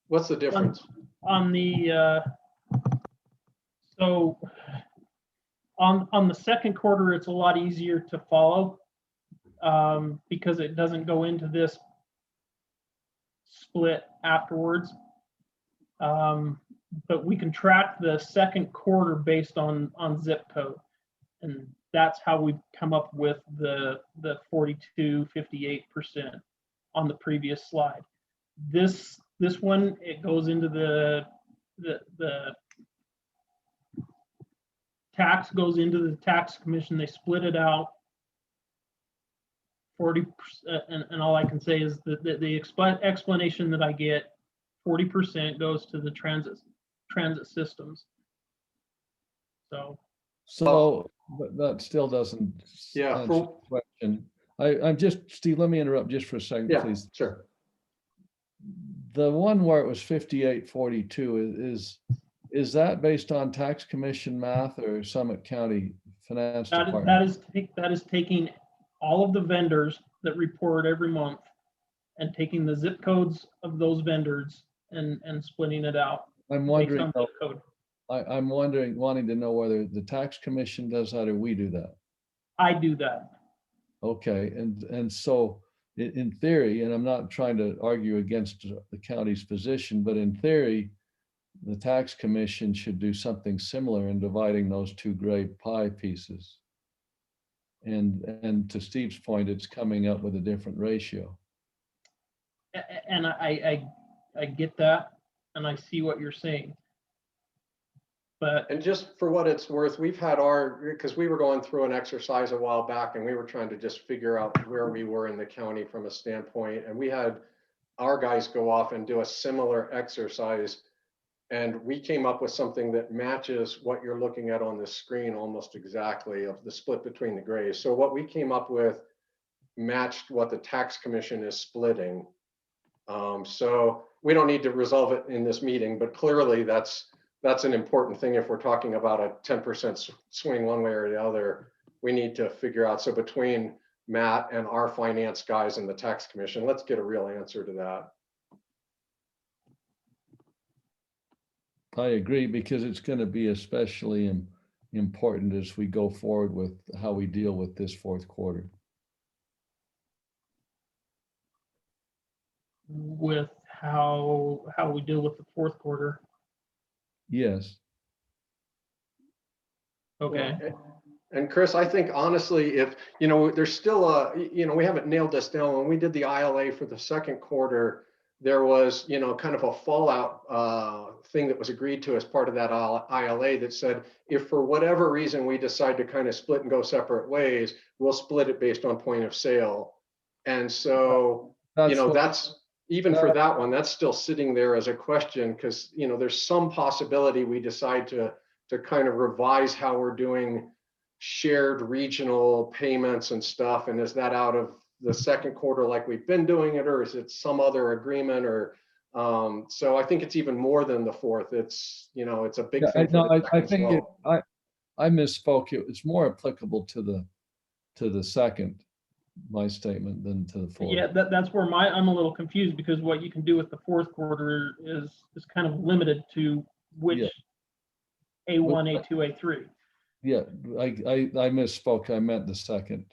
What's the difference? On the on the second quarter, it's a lot easier to follow because it doesn't go into this split afterwards. But we can track the second quarter based on zip code, and that's how we come up with the 42-58% on the previous slide. This one, it goes into the tax goes into the tax commission. They split it out 40%, and all I can say is that the explanation that I get, 40% goes to the transit systems. So but that still doesn't answer the question. I'm just, Steve, let me interrupt just for a second, Yeah, please. sure. The one where it was 5842 is that based on tax commission math or Summit County Finance Department? That is taking all of the vendors that report every month and taking the zip codes of those vendors and splitting it out. I'm based wondering, on zip code. I'm wondering, wanting to know whether the tax commission does that or we do that. I do that. Okay, and so in theory, and I'm not trying to argue against the county's position, but in theory, the tax commission should do something similar in dividing those two gray pie pieces. And to Steve's point, it's coming up with a different ratio. And I get that, and I see what you're saying. But And just for what it's worth, we've had because we were going through an exercise a while back and we were trying to just figure out where we were in the county from a standpoint. And we had our guys go off and do a similar exercise. And we came up with something that matches what you're looking at on the screen almost exactly, of the split between the grays. So what we came up with matched what the tax commission is splitting. So we don't need to resolve it in this meeting, but clearly that's an important thing. If we're talking about a 10% swing one way or the other, we need to figure out. So between Matt and our finance guys and the tax commission, let's get a real answer to that. I agree, because it's going to be especially important as we go forward with how we deal with this fourth quarter. with how we deal with the fourth quarter. Yes. Okay. And Chris, I think honestly, if, there's still we haven't nailed this down. When we did the ILA for the second quarter, there was, kind of a fallout thing that was agreed to as part of that ILA that said, if for whatever reason we decide to kind of split and go separate ways, we'll split it based on point of sale. And so, that's even for that one, that's still sitting there as a question, because, there's some possibility we decide to kind of revise how we're doing shared regional payments and stuff. And is that out of the second quarter like we've been doing it, or is it some other agreement? Or so I think it's even more than the fourth. It's it's a big thing. I think I misspoke. It's more applicable to the second, my statement, than to the fourth. Yeah, that's where I'm a little confused, because what you can do with the fourth quarter is kind of limited to which A1, A2, A3. Yeah, I misspoke. I meant the second.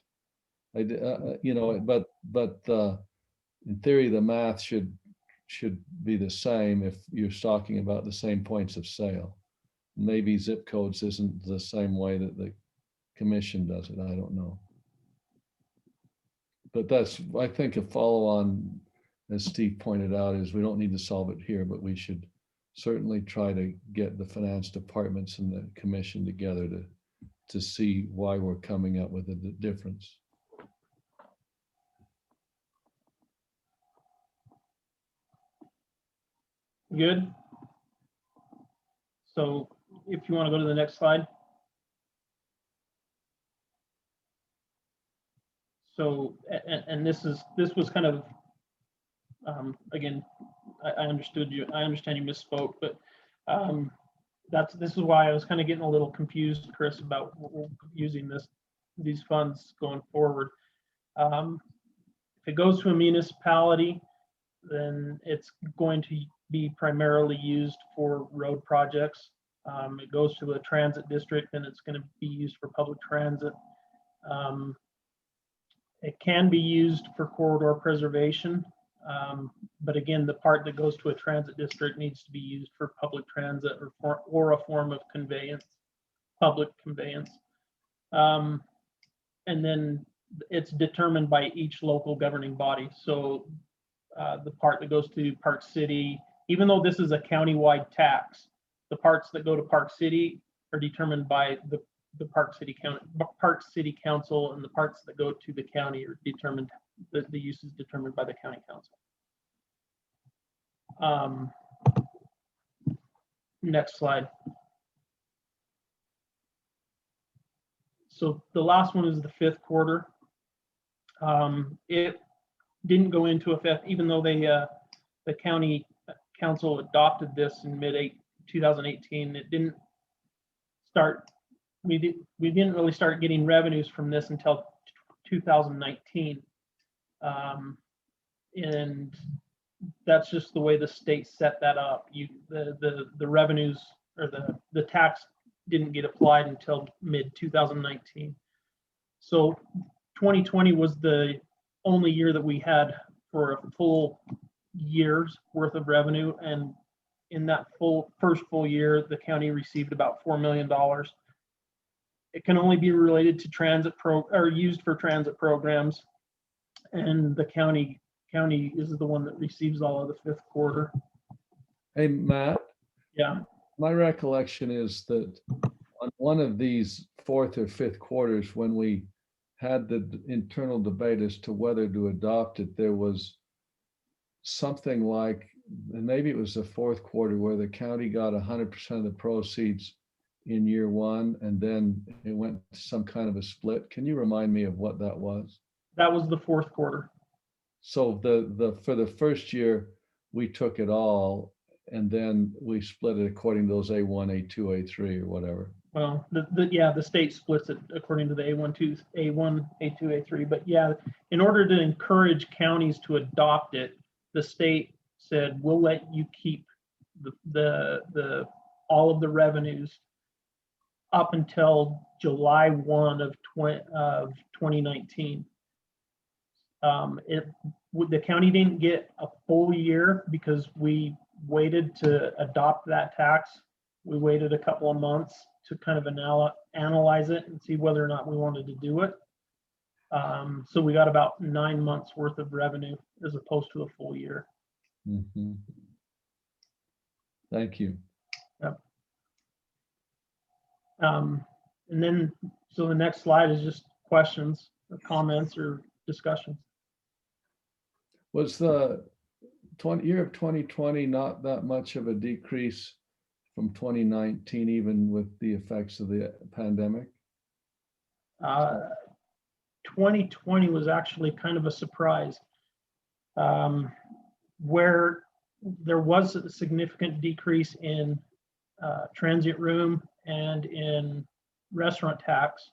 I but in theory, the math should be the same if you're talking about the same points of sale. Maybe zip codes isn't the same way that the commission does it. I don't know. But that's, I think, a follow-on, as Steve pointed out, is we don't need to solve it here, but we should certainly try to get the finance departments and the commission together to see why we're coming up with a difference. Good. So if you want to go to the next slide. So, and this was kind of, again, I understood you. I understand you misspoke, but this is why I was kind of getting a little confused, Chris, about using these funds going forward. If it goes to a municipality, then it's going to be primarily used for road projects. It goes to a transit district, and it's going to be used for public transit. It can be used for corridor preservation, but again, the part that goes to a transit district needs to be used for public transit or a form of conveyance, public conveyance. And then it's determined by each local governing body. So the part that goes to Park City, even though this is a countywide tax, the parts that go to Park City are determined by the Park City Council, and the parts that go to the county are determined, the use is determined by the county council. Next slide. So the last one is the fifth quarter. It didn't go into effect, even though the county council adopted this in 2018. It didn't start, we didn't really start getting revenues from this until 2019. And that's just the way the state set that up. The revenues or the tax didn't get applied until mid 2019. So 2020 was the only year that we had for a full year's worth of revenue. And in that first full year, the county received about $4 million. It can only be related to transit or used for transit programs. And the county is the one that receives all of the fifth quarter. Hey, Matt. Yeah. My recollection is that on one of these fourth or fifth quarters, when we had the internal debate as to whether to adopt it, there was something like, maybe it was the fourth quarter, where the county got 100% of the proceeds in year one, and then it went to some kind of a split. Can you remind me of what that was? That was the fourth quarter. So for the first year, we took it all, and then we split it according to those A1, A2, A3, or whatever. Well, the state splits it according to the A1, A2, A3. But yeah, in order to encourage counties to adopt it, the state said, we'll let you keep the all of the revenues up until July 1 of 2019. The county didn't get a full year because we waited to adopt that tax. We waited a couple of months to kind of analyze it and see whether or not we wanted to do it. So we got about 9 months worth of revenue as opposed to a full year. Mm-hmm. Thank you. Yep. And then, so the next slide is just questions or comments or discussions. Was the year of 2020 not that much of a decrease from 2019, even with the effects of the pandemic? 2020 was actually kind of a surprise, where there was a significant decrease in transient room and in restaurant tax.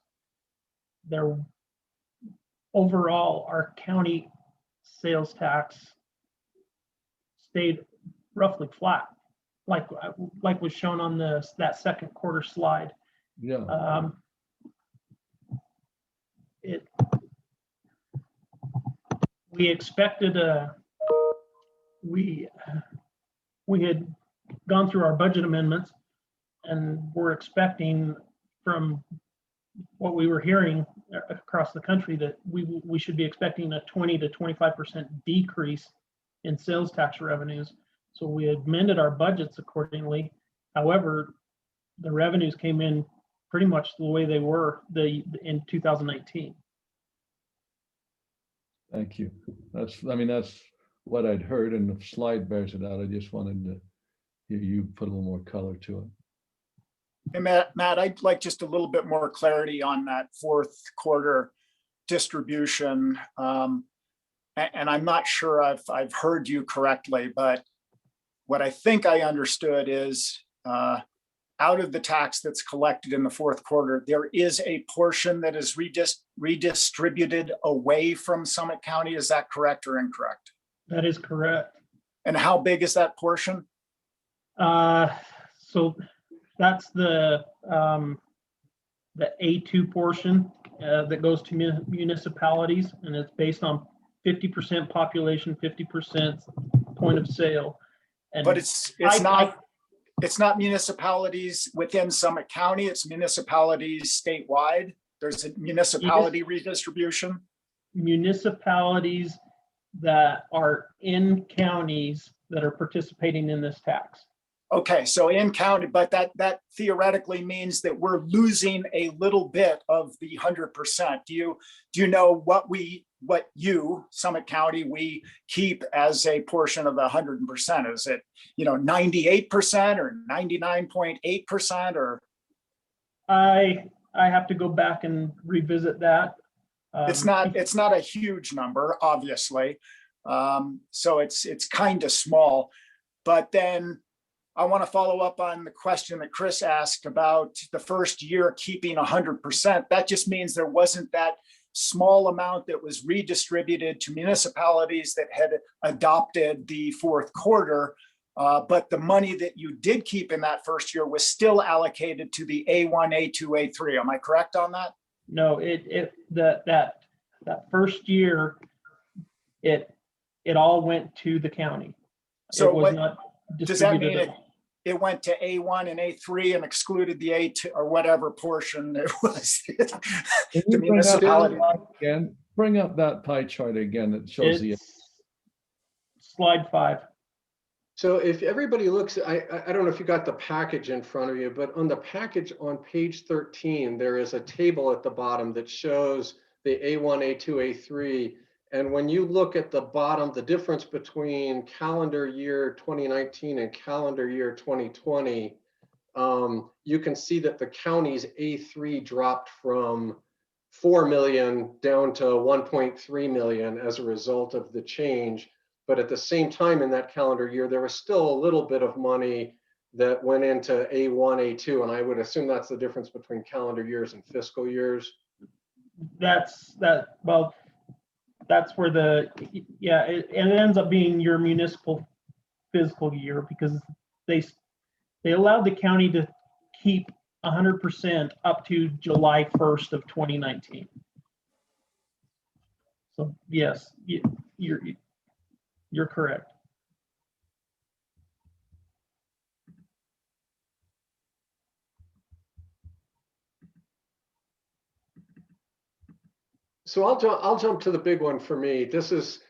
Overall, our county sales tax stayed roughly flat, like was shown on that second quarter slide. Yeah. We expected we had gone through our budget amendments, and we're expecting, from what we were hearing across the country, that we should be expecting a 20 to 25% decrease in sales tax revenues. So we amended our budgets accordingly. However, the revenues came in pretty much the way they were in 2019. Thank you. That's what I'd heard, and the slide bears it out. I just wanted to hear you put a little more color to it. Hey, Matt, I'd like just a little bit more clarity on that fourth quarter distribution. And I'm not sure I've heard you correctly, but what I think I understood is out of the tax that's collected in the fourth quarter, there is a portion that is redistributed away from Summit County. Is that correct or incorrect? That is correct. And how big is that portion? So that's the A2 portion that goes to municipalities, and it's based on 50% population, 50% point of sale. And but it's not municipalities within Summit County, it's municipalities statewide. There's a municipality redistribution. Municipalities that are in counties that are participating in this tax. Okay, so in county, but that theoretically means that we're losing a little bit of the 100%. Do you know what you, Summit County, we keep as a portion of the 100%? Is it 98% or 99.8% or? I have to go back and revisit that. It's not a huge number, obviously. So it's kind of small. But then I want to follow up on the question that Chris asked about the first year keeping 100%. That just means there wasn't that small amount that was redistributed to municipalities that had adopted the fourth quarter. But the money that you did keep in that first year was still allocated to the A1, A2, A3. Am I correct on that? No, that first year, it all went to the county. So It was what not does that distributed mean? at- It went to A1 and A3 and excluded the A2 or whatever portion it was. Can The you bring up municipality. again? Bring up that pie chart again that shows the. It's slide 5. So if everybody looks, I don't know if you got the package in front of you, but on the package on page 13, there is a table at the bottom that shows the A1, A2, A3. And when you look at the bottom, the difference between calendar year 2019 and calendar year 2020, you can see that the county's A3 dropped from 4 million down to 1.3 million as a result of the change. But at the same time in that calendar year, there was still a little bit of money that went into A1, A2, and I would assume that's the difference between calendar years and fiscal years. That's where it ends up being your municipal fiscal year, because they allowed the county to keep 100% up to July 1st of 2019. So yes, you're correct. So I'll jump to the big one for me. This is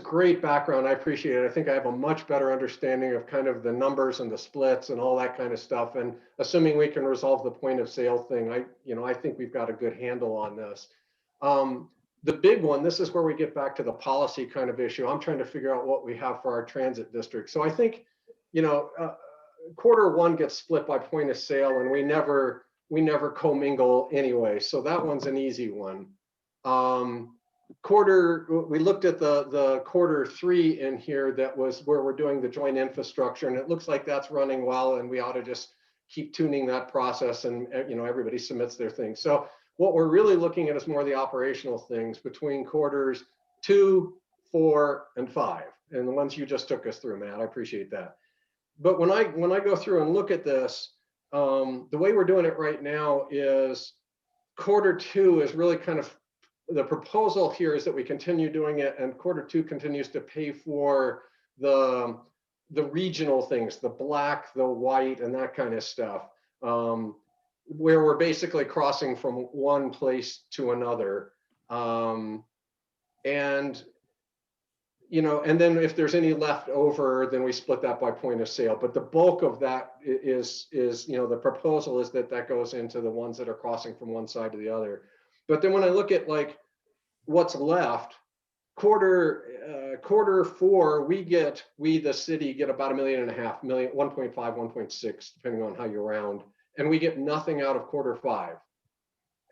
great background. I appreciate it. I think I have a much better understanding of kind of the numbers and the splits and all that kind of stuff. And assuming we can resolve the point of sale thing, I think we've got a good handle on this. The big one, this is where we get back to the policy kind of issue. I'm trying to figure out what we have for our transit district. So I think, quarter one gets split by point of sale, and we never commingle anyway. So that one's an easy one. We looked at the quarter 3 in here. That was where we're doing the joint infrastructure, and it looks like that's running well, and we ought to just keep tuning that process, and everybody submits their thing. So what we're really looking at is more the operational things between quarters 2, 4, and 5, and the ones you just took us through, Matt. I appreciate that. But when I go through and look at this, the way we're doing it right now is quarter 2 is really kind of, the proposal here is that we continue doing it, and quarter 2 continues to pay for the regional things, the black, the white, and that kind of stuff, where we're basically crossing from one place to another. And then if there's any left over, then we split that by point of sale. But the bulk of that is the proposal is that goes into the ones that are crossing from one side to the other. But then when I look at like what's left, quarter 4, we the city get about $1.5 million, 1.5, 1.6, depending on how you round, and we get nothing out of quarter 5.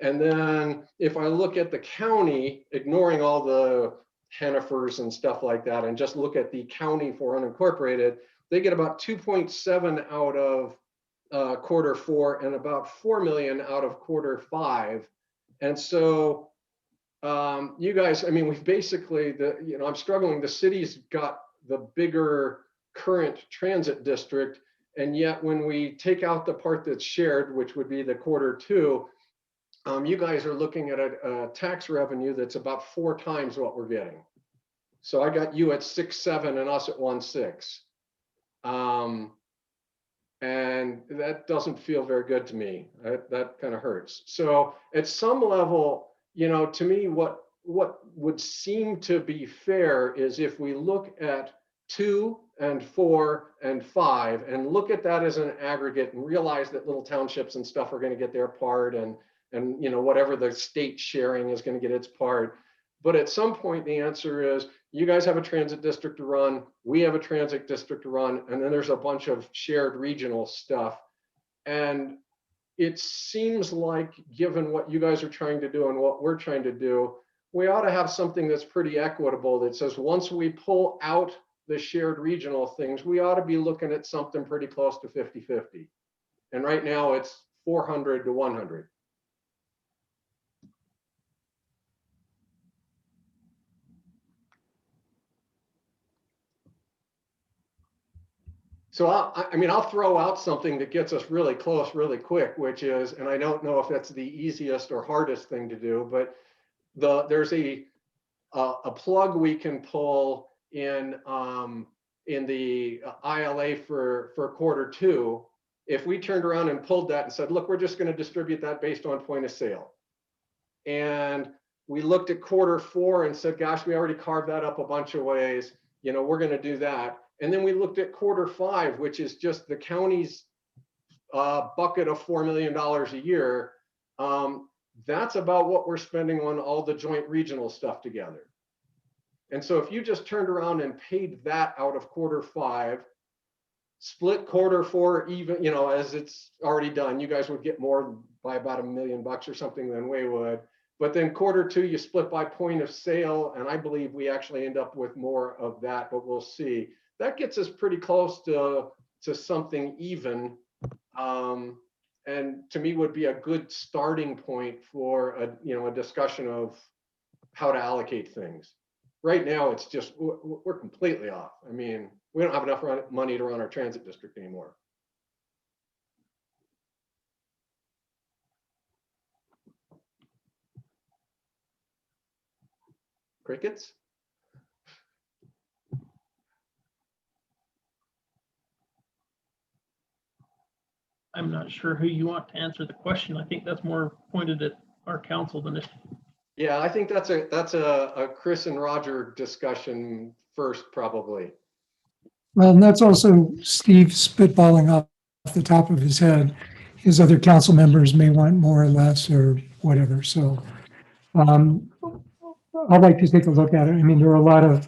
And then if I look at the county, ignoring all the Hennefers and stuff like that, and just look at the county for unincorporated, they get about 2.7 out of quarter 4 and about 4 million out of quarter 5. And so you guys, we've basically, I'm struggling. The city's got the bigger current transit district, and yet when we take out the part that's shared, which would be the quarter 2, you guys are looking at a tax revenue that's about 4 times what we're getting. So I got you at 6.7 and us at 1.6. And that doesn't feel very good to me. That kind of hurts. So at some level, to me, what would seem to be fair is if we look at 2 and 4 and 5 and look at that as an aggregate and realize that little townships and stuff are going to get their part, and whatever the state sharing is going to get its part. But at some point, the answer is you guys have a transit district to run, we have a transit district to run, and then there's a bunch of shared regional stuff. And it seems like, given what you guys are trying to do and what we're trying to do, we ought to have something that's pretty equitable that says once we pull out the shared regional things, we ought to be looking at something pretty close to 50-50. And right now it's 400 to 100. So I mean, I'll throw out something that gets us really close really quick, which is, and I don't know if that's the easiest or hardest thing to do, but there's a plug we can pull in the ILA for Q2. If we turned around and pulled that and said, look, we're just going to distribute that based on point of sale. And we looked at Q4 and said, gosh, we already carved that up a bunch of ways. You know, we're going to do that. And then we looked at Q5, which is just the county's bucket of $4 million a year. That's about what we're spending on all the joint regional stuff together. And so if you just turned around and paid that out of Q5, split Q4 even, you know, as it's already done, you guys would get more by about $1 million or something than we would. But then Q2, you split by point of sale. And I believe we actually end up with more of that, but we'll see. That gets us pretty close to something even. And to me would be a good starting point for a discussion of how to allocate things. Right now, it's just, we're completely off. I mean, we don't have enough money to run our transit district anymore. Crickets? I'm not sure who you want to answer the question. I think that's more pointed at our council than it. Yeah, I think that's a Chris and Roger discussion first, probably. Well, and that's also Steve spitballing off the top of his head. His other council members may want more or less or whatever. So I'd like to take a look at it. I mean, there are a lot of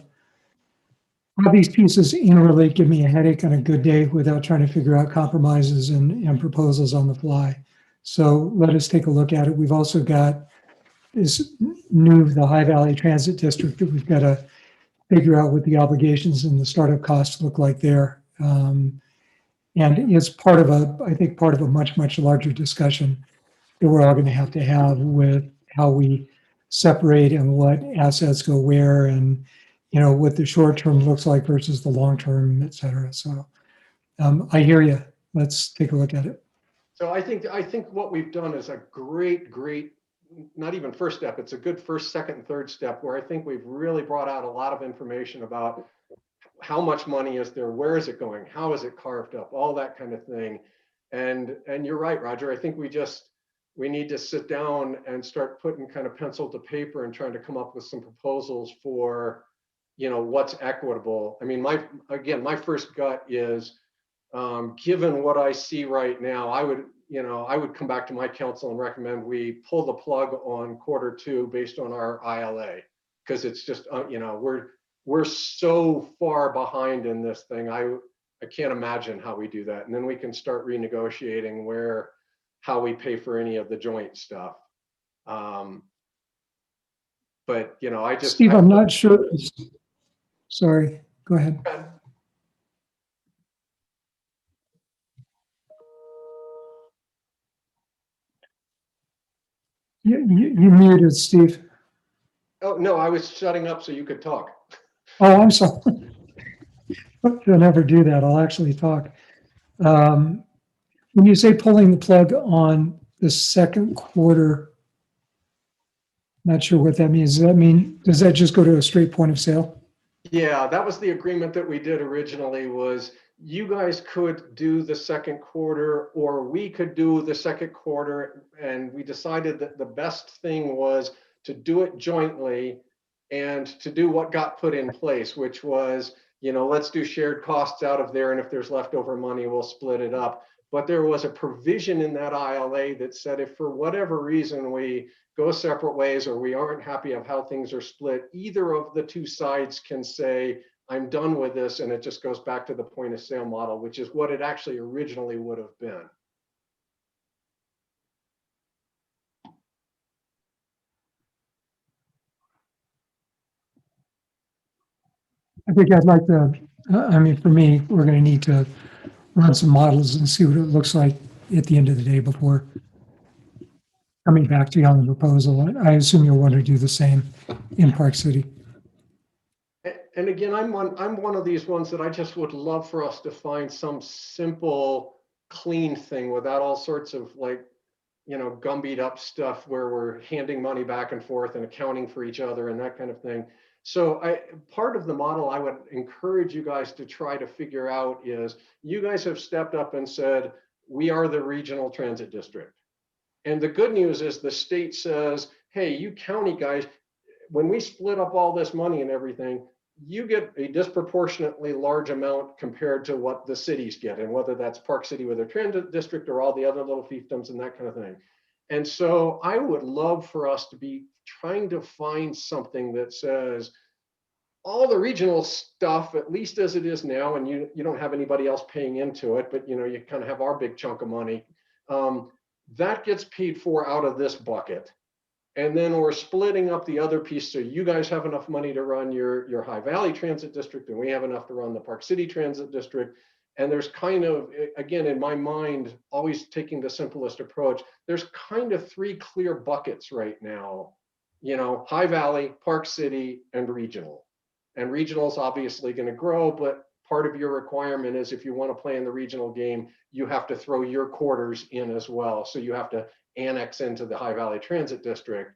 how these pieces interrelate, give me a headache on a good day without trying to figure out compromises and proposals on the fly. So let us take a look at it. We've also got this the High Valley Transit District that we've got to figure out what the obligations and the startup costs look like there. And it's part of I think part of a much, much larger discussion that we're all going to have with how we separate and what assets go where and, you know, what the short term looks like versus the long term, et cetera. So I hear you. Let's take a look at it. So I think what we've done is a great, not even first step. It's a good first, second, and third step where I think we've really brought out a lot of information about how much money is there, where is it going, how is it carved up, all that kind of thing. And you're right, Roger. I think we need to sit down and start putting kind of pencil to paper and trying to come up with some proposals for, you know, what's equitable. I mean, my first gut is, given what I see right now, I would come back to my council and recommend we pull the plug on Q2 based on our ILA, because it's just, you know, we're so far behind in this thing. I can't imagine how we do that. And then we can start renegotiating how we pay for any of the joint stuff. But, you know, Steve, I'm not sure. Sorry, go ahead. You muted, Steve. Oh, no, I was shutting up so you could talk. Oh, I'm sorry. I'll never do that. I'll actually talk. When you say pulling the plug on the second quarter, not sure what that means. Does that just go to a straight point of sale? Yeah, that was the agreement that we did originally, was you guys could do the second quarter or we could do the second quarter. And we decided that the best thing was to do it jointly and to do what got put in place, which was, you know, let's do shared costs out of there. And if there's leftover money, we'll split it up. But there was a provision in that ILA that said if for whatever reason we go separate ways or we aren't happy of how things are split, either of the two sides can say, I'm done with this, and it just goes back to the point of sale model, which is what it actually originally would have been. I think I'd like to, I mean, for me, we're going to need to run some models and see what it looks like at the end of the day before coming back to you on the proposal. I assume you'll want to do the same in Park City. And again, I'm one of these ones that I just would love for us to find some simple, clean thing without all sorts of like, gumbied up stuff where we're handing money back and forth and accounting for each other and that kind of thing. So part of the model I would encourage you guys to try to figure out is you guys have stepped up and said, we are the regional transit district. And the good news is the state says, hey, you county guys, when we split up all this money and everything, you get a disproportionately large amount compared to what the cities get, and whether that's Park City with their transit district or all the other little fiefdoms and that kind of thing. And so I would love for us to be trying to find something that says all the regional stuff, at least as it is now, and you don't have anybody else paying into it, but you kind of have our big chunk of money, that gets paid for out of this bucket. And then we're splitting up the other piece. So you guys have enough money to run your High Valley Transit District, and we have enough to run the Park City Transit District. And there's kind of, again, in my mind, always taking the simplest approach, there's kind of three clear buckets right now, High Valley, Park City, and regional. And regional is obviously going to grow, but part of your requirement is if you want to play in the regional game, you have to throw your quarters in as well. So you have to annex into the High Valley Transit District.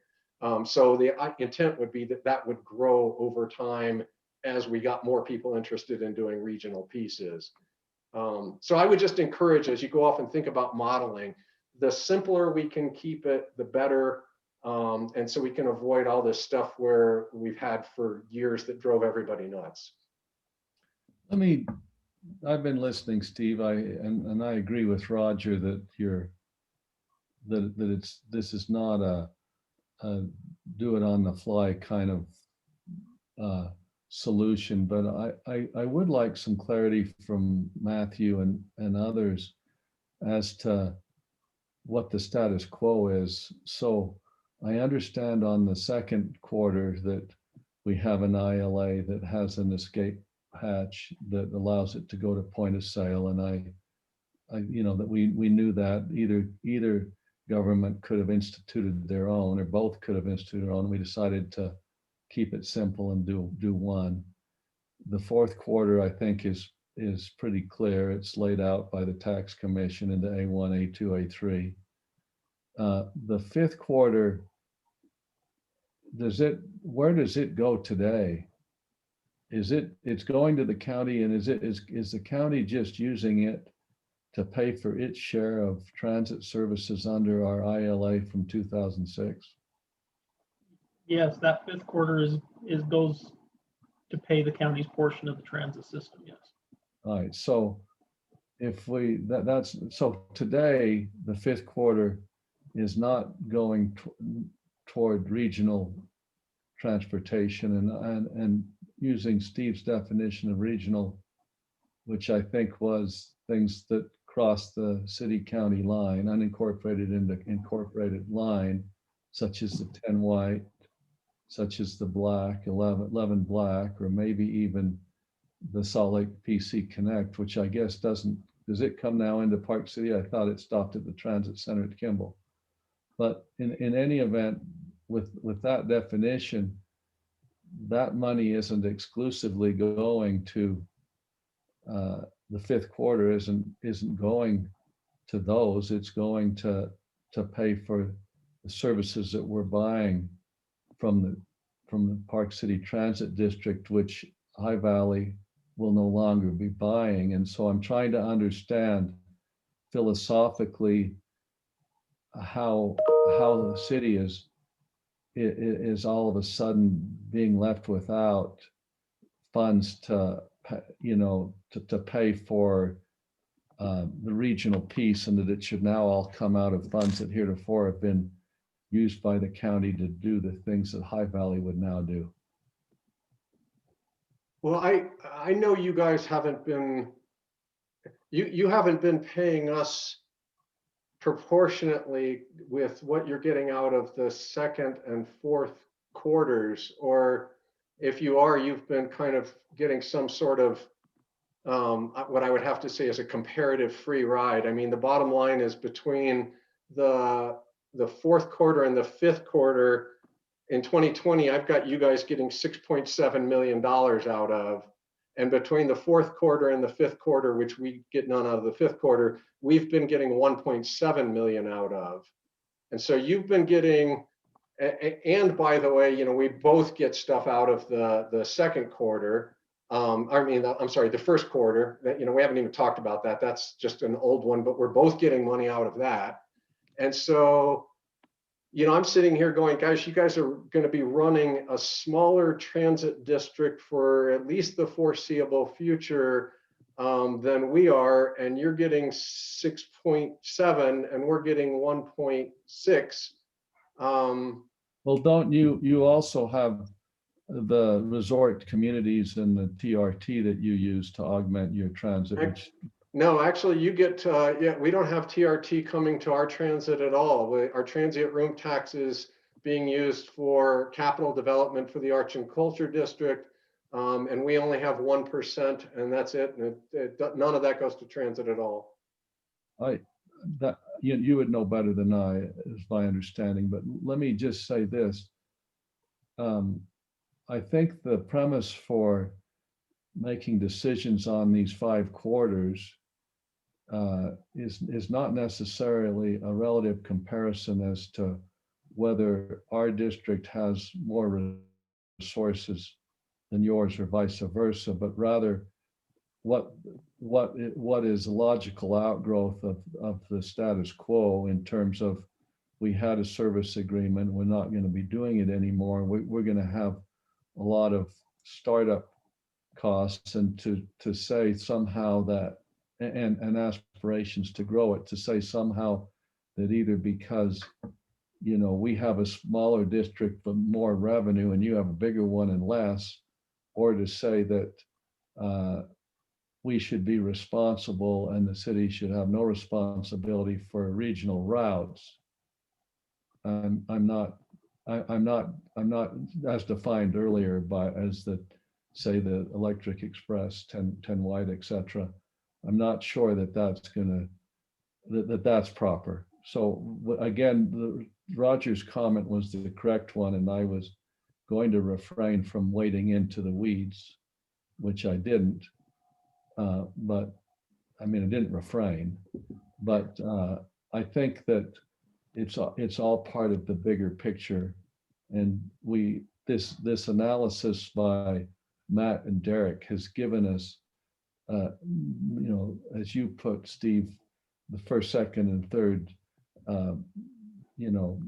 So the intent would be that that would grow over time as we got more people interested in doing regional pieces. So I would just encourage, as you go off and think about modeling, the simpler we can keep it, the better. And so we can avoid all this stuff where we've had for years that drove everybody nuts. I've been listening, Steve, and I agree with Roger that this is not a do it on the fly kind of solution, but I would like some clarity from Matthew and others as to what the status quo is. So I understand on the second quarter that we have an ILA that has an escape hatch that allows it to go to point of sale, and I that we knew that either government could have instituted their own, or both could have instituted their own. We decided to keep it simple and do one. The fourth quarter, I think, is pretty clear. It's laid out by the tax commission into A1, A2, A3. The fifth quarter, where does it go today? It's going to the county, and is the county just using it to pay for its share of transit services under our ILA from 2006? Yes, that fifth quarter goes to pay the county's portion of the transit system, yes. All right, so if so today, the fifth quarter is not going toward regional transportation, and using Steve's definition of regional, which I think was things that cross the city-county line, unincorporated into incorporated line, such as the 10 white, such as the black, 11 black, or maybe even the Salt Lake PC Connect, which I guess does it come now into Park City? I thought it stopped at the Transit Center at Kimball. But in any event, with that definition, that money isn't exclusively going to the fifth quarter, isn't going to those. It's going to pay for the services that we're buying from the Park City Transit District, which High Valley will no longer be buying. And so I'm trying to understand philosophically how the city is all of a sudden being left without funds to pay for the regional piece, and that it should now all come out of funds that heretofore have been used by the county to do the things that High Valley would now do. Well, I know you guys haven't been, you haven't been paying us proportionately with what you're getting out of the second and fourth quarters, or if you are, you've been kind of getting some sort of what I would have to say is a comparative free ride. I mean, the bottom line is between the fourth quarter and the fifth quarter in 2020, I've got you guys getting $6.7 million out of. And between the fourth quarter and the fifth quarter, which we get none out of the fifth quarter, we've been getting 1.7 million out of. And so you've been getting, and by the way, you know, we both get stuff out of the second quarter. I'm sorry, the first quarter. That, you know, we haven't even talked about that. That's just an old one, but we're both getting money out of that. And so, you know, I'm sitting here going, guys, you guys are going to be running a smaller transit district for at least the foreseeable future than we are, and you're getting 6.7 and we're getting 1.6. Well, don't you also have the resort communities and the TRT that you use to augment your transit? Which... No, actually, you get, yeah, we don't have TRT coming to our transit at all. Our transient room tax is being used for capital development for the Arts and Culture District, and we only have 1%, and that's it. And none of that goes to transit at all. You would know better than I, is my understanding. But let me just say this: I think the premise for making decisions on these 5 quarters is not necessarily a relative comparison as to whether our district has more resources than yours or vice versa, but rather what is a logical outgrowth of the status quo in terms of, we had a service agreement, we're not going to be doing it anymore. We're going to have a lot of startup costs, and to say somehow that, and aspirations to grow it, to say somehow that either because, you know, we have a smaller district but more revenue and you have a bigger one and less, or to say that we should be responsible and the city should have no responsibility for regional routes. I'm not as defined earlier as the, say, the Electric Express, 10 wide, etc. I'm not sure that that's proper. So again, Roger's comment was the correct one, and I was going to refrain from wading into the weeds, which I didn't. But I mean, I didn't refrain. But I think that it's all part of the bigger picture, and this analysis by Matt and Derek has given us, you know, as you put, Steve, the first, second, and third, you know,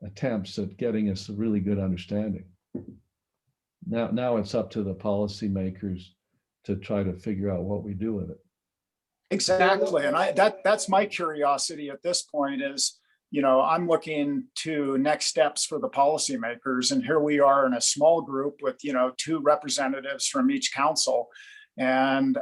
attempts at getting us a really good understanding. Now it's up to the policymakers to try to figure out what we do with it. Exactly, and that's my curiosity at this point is, you know, I'm looking to next steps for the policymakers, and here we are in a small group with, you know, 2 representatives from each council. And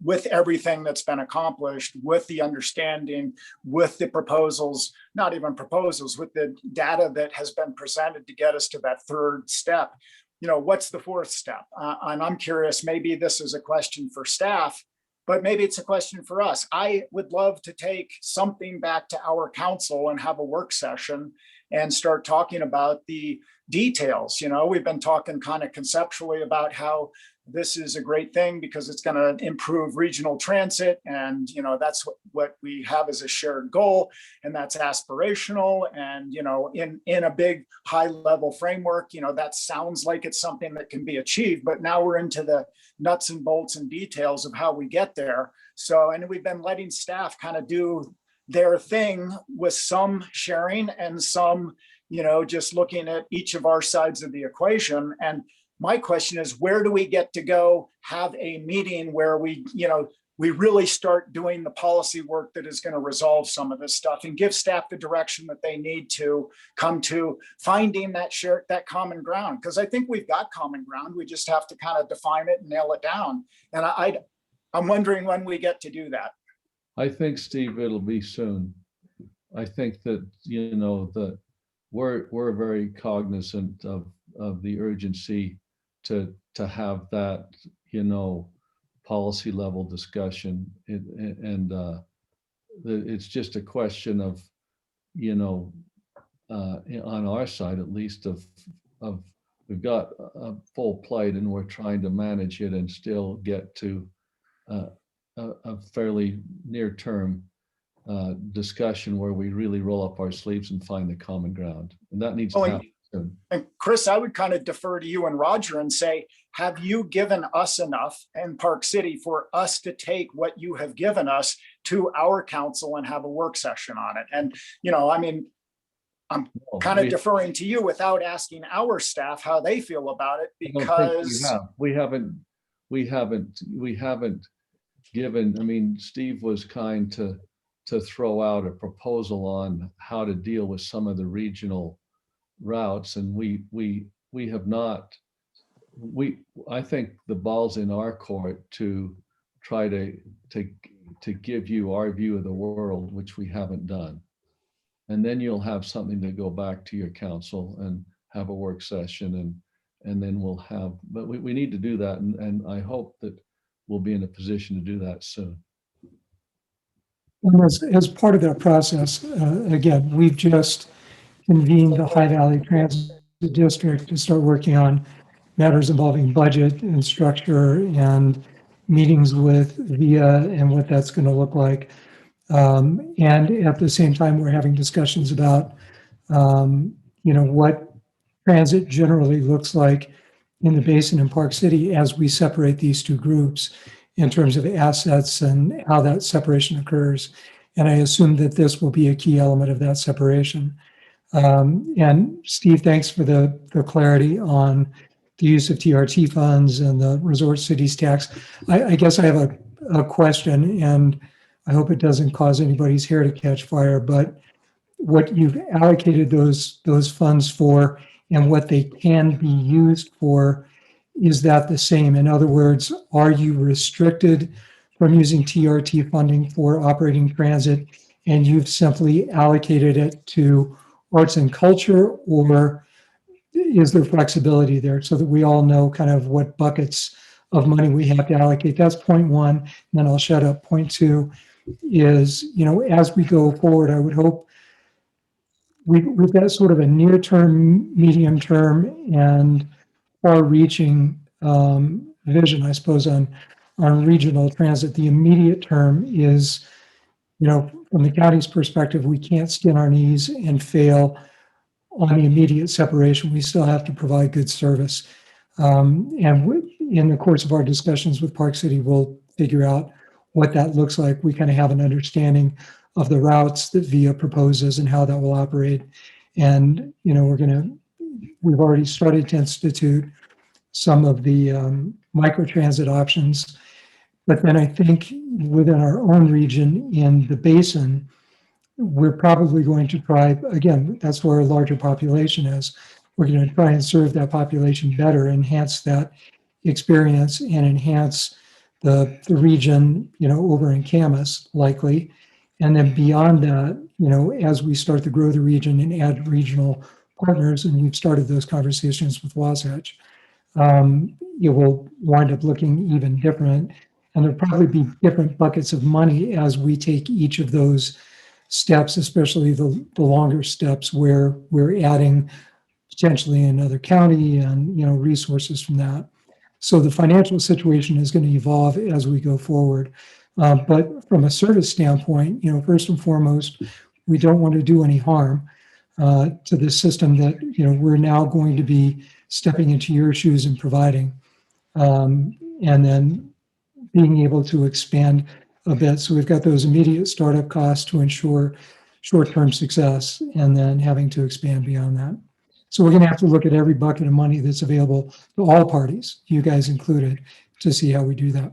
with everything that's been accomplished, with the understanding, with the proposals, not even proposals, with the data that has been presented to get us to that 3rd step, you know, what's the 4th step? And I'm curious, maybe this is a question for staff, but maybe it's a question for us. I would love to take something back to our council and have a work session and start talking about the details. You know, we've been talking kind of conceptually about how this is a great thing because it's going to improve regional transit. And, you know, that's what we have as a shared goal. And that's aspirational. And, you know, in a big high level framework, you know, that sounds like it's something that can be achieved. But now we're into the nuts and bolts and details of how we get there. So, and we've been letting staff kind of do their thing with some sharing and some, you know, just looking at each of our sides of the equation. And my question is, where do we get to go have a meeting where we, you know, we really start doing the policy work that is going to resolve some of this stuff and give staff the direction that they need to come to finding that common ground? Because I think we've got common ground. We just have to kind of define it and nail it down. And I'm wondering when we get to do that. I think, Steve, it'll be soon. I think that, you know, we're very cognizant of the urgency to have that, policy level discussion. It's just a question of, on our side at least of we've got a full plate and we're trying to manage it and still get to a fairly near-term discussion where we really roll up our sleeves and find the common ground. And that needs to happen soon. And Chris, I would kind of defer to you and Roger and say, have you given us enough in Park City for us to take what you have given us to our council and have a work session on it? And, I'm kind of deferring to you without asking our staff how they feel about it, because we haven't given, Steve was kind to throw out a proposal on how to deal with some of the regional routes. And we have not, I think the ball's in our court to try to give you our view of the world, which we haven't done. And then you'll have something to go back to your council and have a work session, and then we'll have, but we need to do that. And I hope that we'll be in a position to do that soon. And as part of that process, again, we've just convened the High Valley Transit District to start working on matters involving budget and structure and meetings with VIA and what that's going to look like. And at the same time, we're having discussions about, what transit generally looks like in the basin in Park City as we separate these two groups in terms of assets and how that separation occurs. And I assume that this will be a key element of that separation. And Steve, thanks for the clarity on the use of TRT funds and the resort cities tax. I guess I have a question, and I hope it doesn't cause anybody's hair to catch fire, but what you've allocated those funds for and what they can be used for, is that the same? In other words, are you restricted from using TRT funding for operating transit and you've simply allocated it to arts and culture, or is there flexibility there so that we all know kind of what buckets of money we have to allocate? That's point one, and then I'll shut up. Point two is, as we go forward, I would hope we've got sort of a near-term, medium-term, and far-reaching vision, I suppose, on regional transit. The immediate term is, from the county's perspective, we can't skin our knees and fail on the immediate separation. We still have to provide good service. And in the course of our discussions with Park City, we'll figure out what that looks like. We kind of have an understanding of the routes that VIA proposes and how that will operate. And, we've already started to institute some of the microtransit options. But then I think within our own region in the basin, we're probably going to try, again, that's where a larger population is. We're going to try and serve that population better, enhance that experience, and enhance the region, over in Camas, likely. And then beyond that, as we start to grow the region and add regional partners, and we've started those conversations with Wasatch, it will wind up looking even different. And there'll probably be different buckets of money as we take each of those steps, especially the longer steps where we're adding potentially another county and, resources from that. So the financial situation is going to evolve as we go forward. But from a service standpoint, first and foremost, we don't want to do any harm to this system that, we're now going to be stepping into your shoes and providing. And then being able to expand a bit. So we've got those immediate startup costs to ensure short-term success, and then having to expand beyond that. So we're going to have to look at every bucket of money that's available to all parties, you guys included, to see how we do that.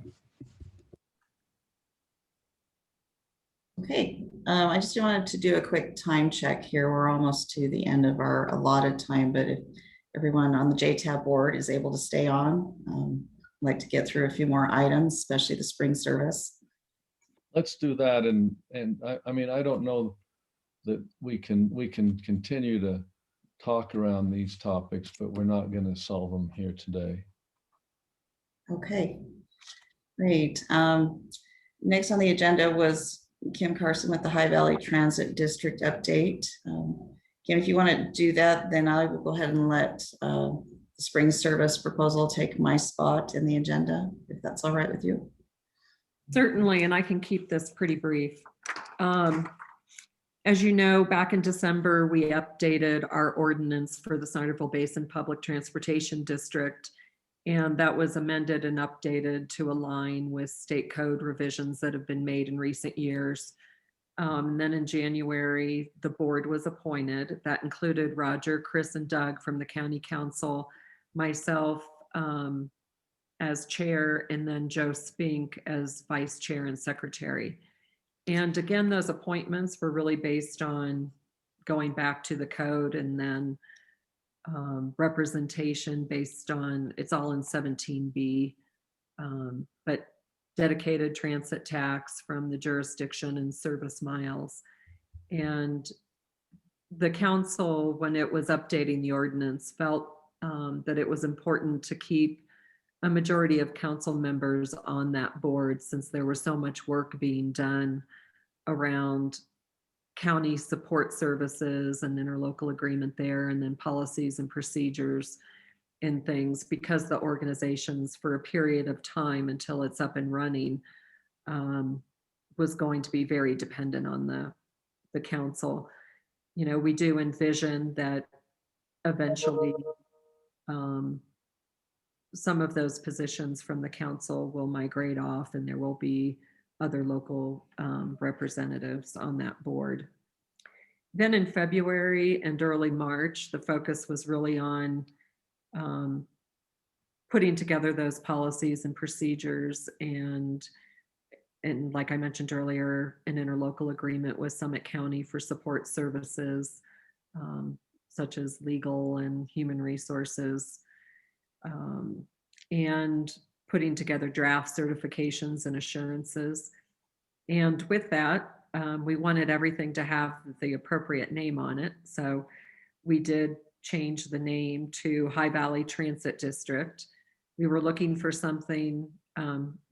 Okay, I just wanted to do a quick time check here. We're almost to the end of our allotted time, but if everyone on the JTAB board is able to stay on, I'd like to get through a few more items, especially the spring service. Let's do that. And I don't know that we can continue to talk around these topics, but we're not going to solve them here today. Okay, great. Next on the agenda was Kim Carson with the High Valley Transit District update. Kim, if you want to do that, then I will go ahead and let the spring service proposal take my spot in the agenda, if that's all right with you. Certainly, and I can keep this pretty brief. As you know, back in December, we updated our ordinance for the Snyderville Basin Public Transportation District, and that was amended and updated to align with state code revisions that have been made in recent years. And then in January, the board was appointed. That included Roger, Chris, and Doug from the county council, myself as chair, and then Joe Spink as vice chair and secretary. And again, those appointments were really based on going back to the code, and then representation based on, it's all in 17B, but dedicated transit tax from the jurisdiction and service miles. And the council, when it was updating the ordinance, felt that it was important to keep a majority of council members on that board, since there was so much work being done around county support services and interlocal agreement there, and then policies and procedures and things, because the organizations for a period of time until it's up and running was going to be very dependent on the council. You know, we do envision that eventually some of those positions from the council will migrate off, and there will be other local representatives on that board. Then in February and early March, the focus was really on putting together those policies and procedures, and like I mentioned earlier, an interlocal agreement with Summit County for support services, such as legal and human resources, and putting together draft certifications and assurances. And with that, we wanted everything to have the appropriate name on it. So we did change the name to High Valley Transit District. We were looking for something,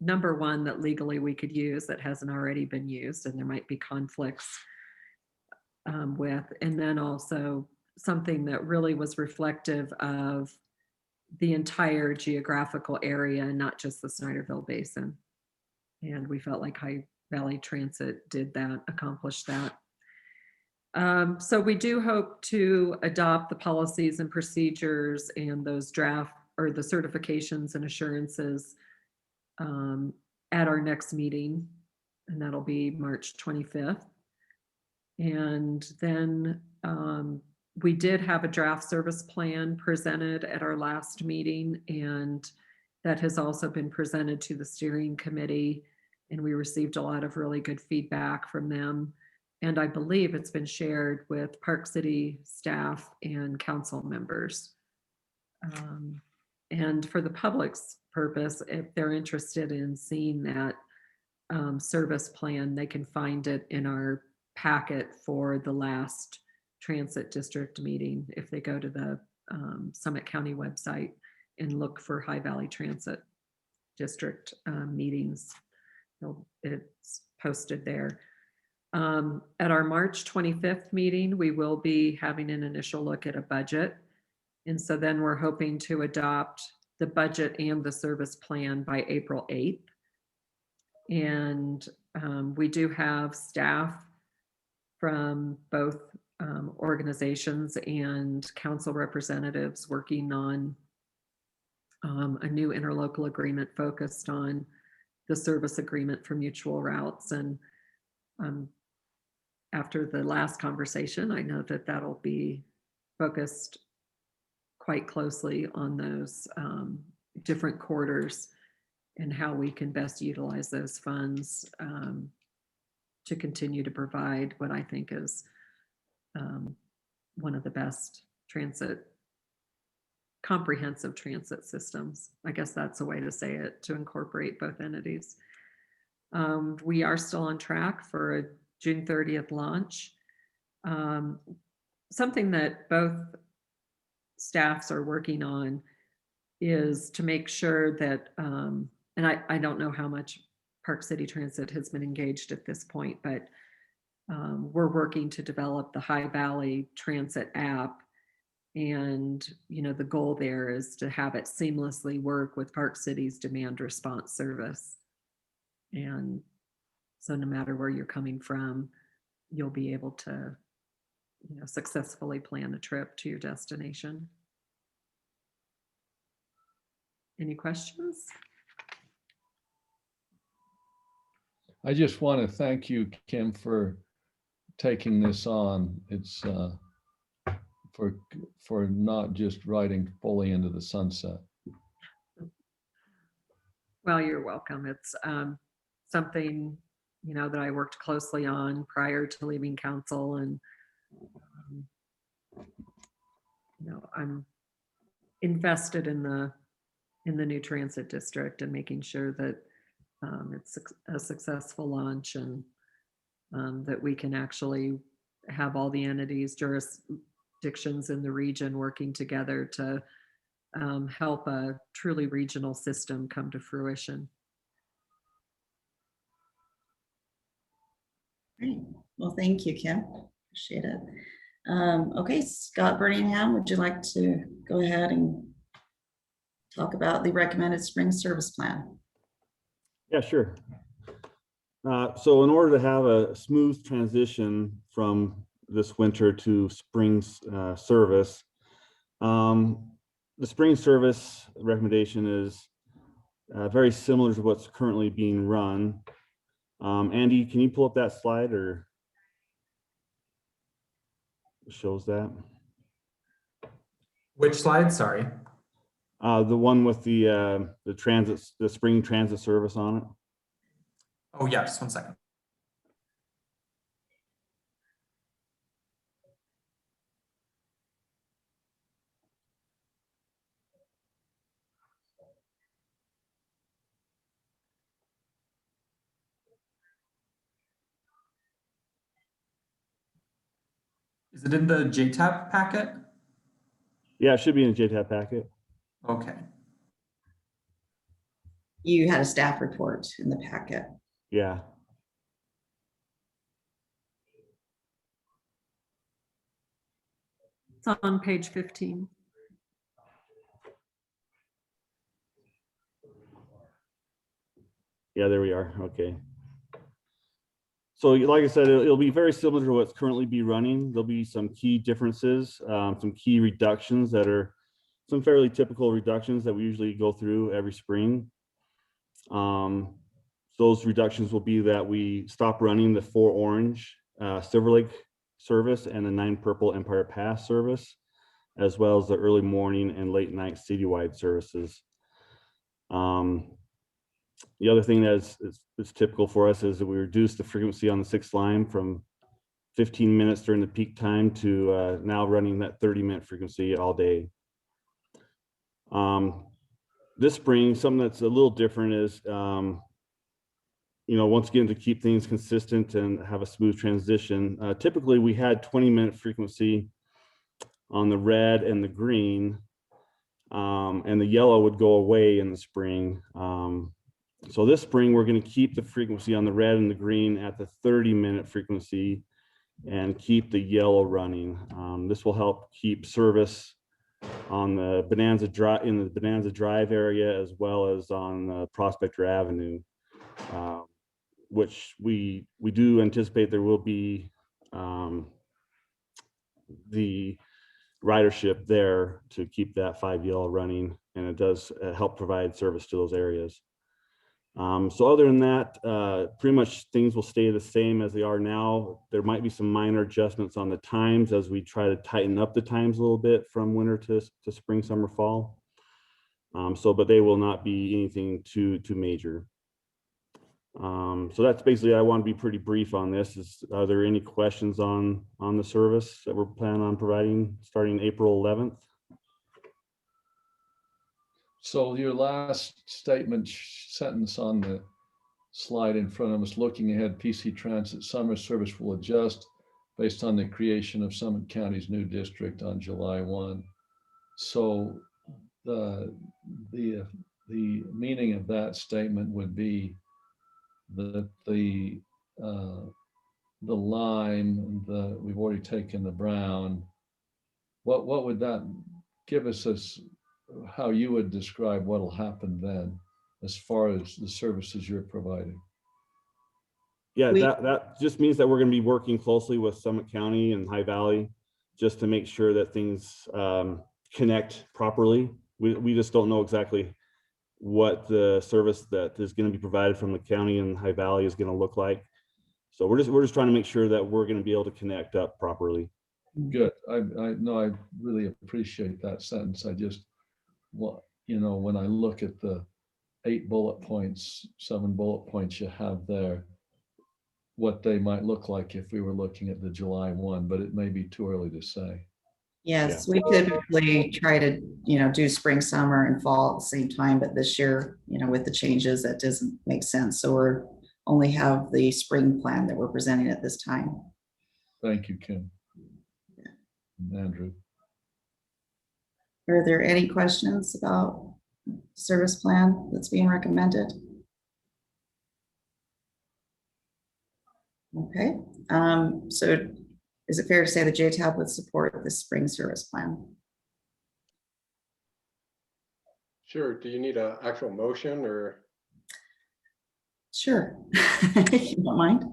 number one, that legally we could use that hasn't already been used and there might be conflicts with, and then also something that really was reflective of the entire geographical area and not just the Snyderville Basin. And we felt like High Valley Transit did that, accomplish that. So we do hope to adopt the policies and procedures and those draft or the certifications and assurances at our next meeting, and that'll be March 25th. And then we did have a draft service plan presented at our last meeting, and that has also been presented to the steering committee, and we received a lot of really good feedback from them. And I believe it's been shared with Park City staff and council members. And for the public's purpose, if they're interested in seeing that service plan, they can find it in our packet for the last transit district meeting. If they go to the Summit County website and look for High Valley Transit District meetings, it's posted there. At our March 25th meeting, we will be having an initial look at a budget. And so then we're hoping to adopt the budget and the service plan by April 8th. And we do have staff from both organizations and council representatives working on a new interlocal agreement focused on the service agreement for mutual routes. And after the last conversation, I know that that'll be focused quite closely on those different corridors and how we can best utilize those funds to continue to provide what I think is one of the best comprehensive transit systems. I guess that's a way to say it, to incorporate both entities. We are still on track for a June 30th launch. Something that both staffs are working on is to make sure that, and I don't know how much Park City Transit has been engaged at this point, but we're working to develop the High Valley Transit app. And, the goal there is to have it seamlessly work with Park City's demand response service. And so no matter where you're coming from, you'll be able to, successfully plan a trip to your destination. Any questions? I just want to thank you, Kim, for taking this on. It's for not just riding fully into the sunset. Well, you're welcome. It's something, that I worked closely on prior to leaving council, and I'm invested in the new transit district and making sure that it's a successful launch, and that we can actually have all the entities, jurisdictions in the region working together to help a truly regional system come to fruition. Great. Well, thank you, Kim. Appreciate it. Okay, Scott Birmingham, would you like to go ahead and talk about the recommended spring service plan? Yeah, sure. So in order to have a smooth transition from this winter to spring service, the spring service recommendation is very similar to what's currently being run. Andy, can you pull up that slide or shows that? Which slide? Sorry. The one with the spring transit service on it. Oh yeah, just 1 second. Is it in the JTAB packet? Yeah, it should be in the JTAB packet. Okay. You had a staff report in the packet. Yeah. It's on page 15. Yeah, there we are. Okay. So like I said, it'll be very similar to what's currently be running. There'll be some key differences, some key reductions that are some fairly typical reductions that we usually go through every spring. Those reductions will be that we stop running the 4 orange Silver Lake service and the 9 purple Empire Pass service, as well as the early morning and late night citywide services. The other thing that is typical for us is that we reduce the frequency on the 6th line from 15 minutes during the peak time to now running that 30-minute frequency all day. This spring, something that's a little different is, once again, to keep things consistent and have a smooth transition. Typically, we had 20-minute frequency on the red and the green, and the yellow would go away in the spring. So this spring, we're going to keep the frequency on the red and the green at the 30-minute frequency and keep the yellow running. This will help keep service on the Bonanza Drive, in the Bonanza Drive area, as well as on Prospector Avenue, which we do anticipate there will be the ridership there to keep that 5 yellow running, and it does help provide service to those areas. So other than that, pretty much things will stay the same as they are now. There might be some minor adjustments on the times as we try to tighten up the times a little bit from winter to spring, summer, fall. But they will not be anything too major. So that's basically, I want to be pretty brief on this. Are there any questions on the service that we're planning on providing starting April 11th? So your last sentence on the slide in front of us, looking ahead, PC Transit summer service will adjust based on the creation of Summit County's new district on July 1. So the, the meaning of that statement would be that the lime, we've already taken the brown. What would that give us how you would describe what'll happen then as far as the services you're providing? Yeah, that just means that we're going to be working closely with Summit County and High Valley just to make sure that things connect properly. We just don't know exactly what the service that is going to be provided from the county and High Valley is going to look like. So we're just trying to make sure that we're going to be able to connect up properly. Good. I know, I really appreciate that sentence. I just, well, when I look at the 8 bullet points, 7 bullet points you have there, what they might look like if we were looking at the July 1, but it may be too early to say. Yes, we typically try to, do spring, summer and fall at the same time, but this year, with the changes, that doesn't make sense. So we're only have the spring plan that we're presenting at this time. Thank you, Kim. And Andrew. Are there any questions about service plan that's being recommended? Okay, so is it fair to say the JTAB would support the spring service plan? Sure. Do you need an actual motion or? Sure, if you don't mind.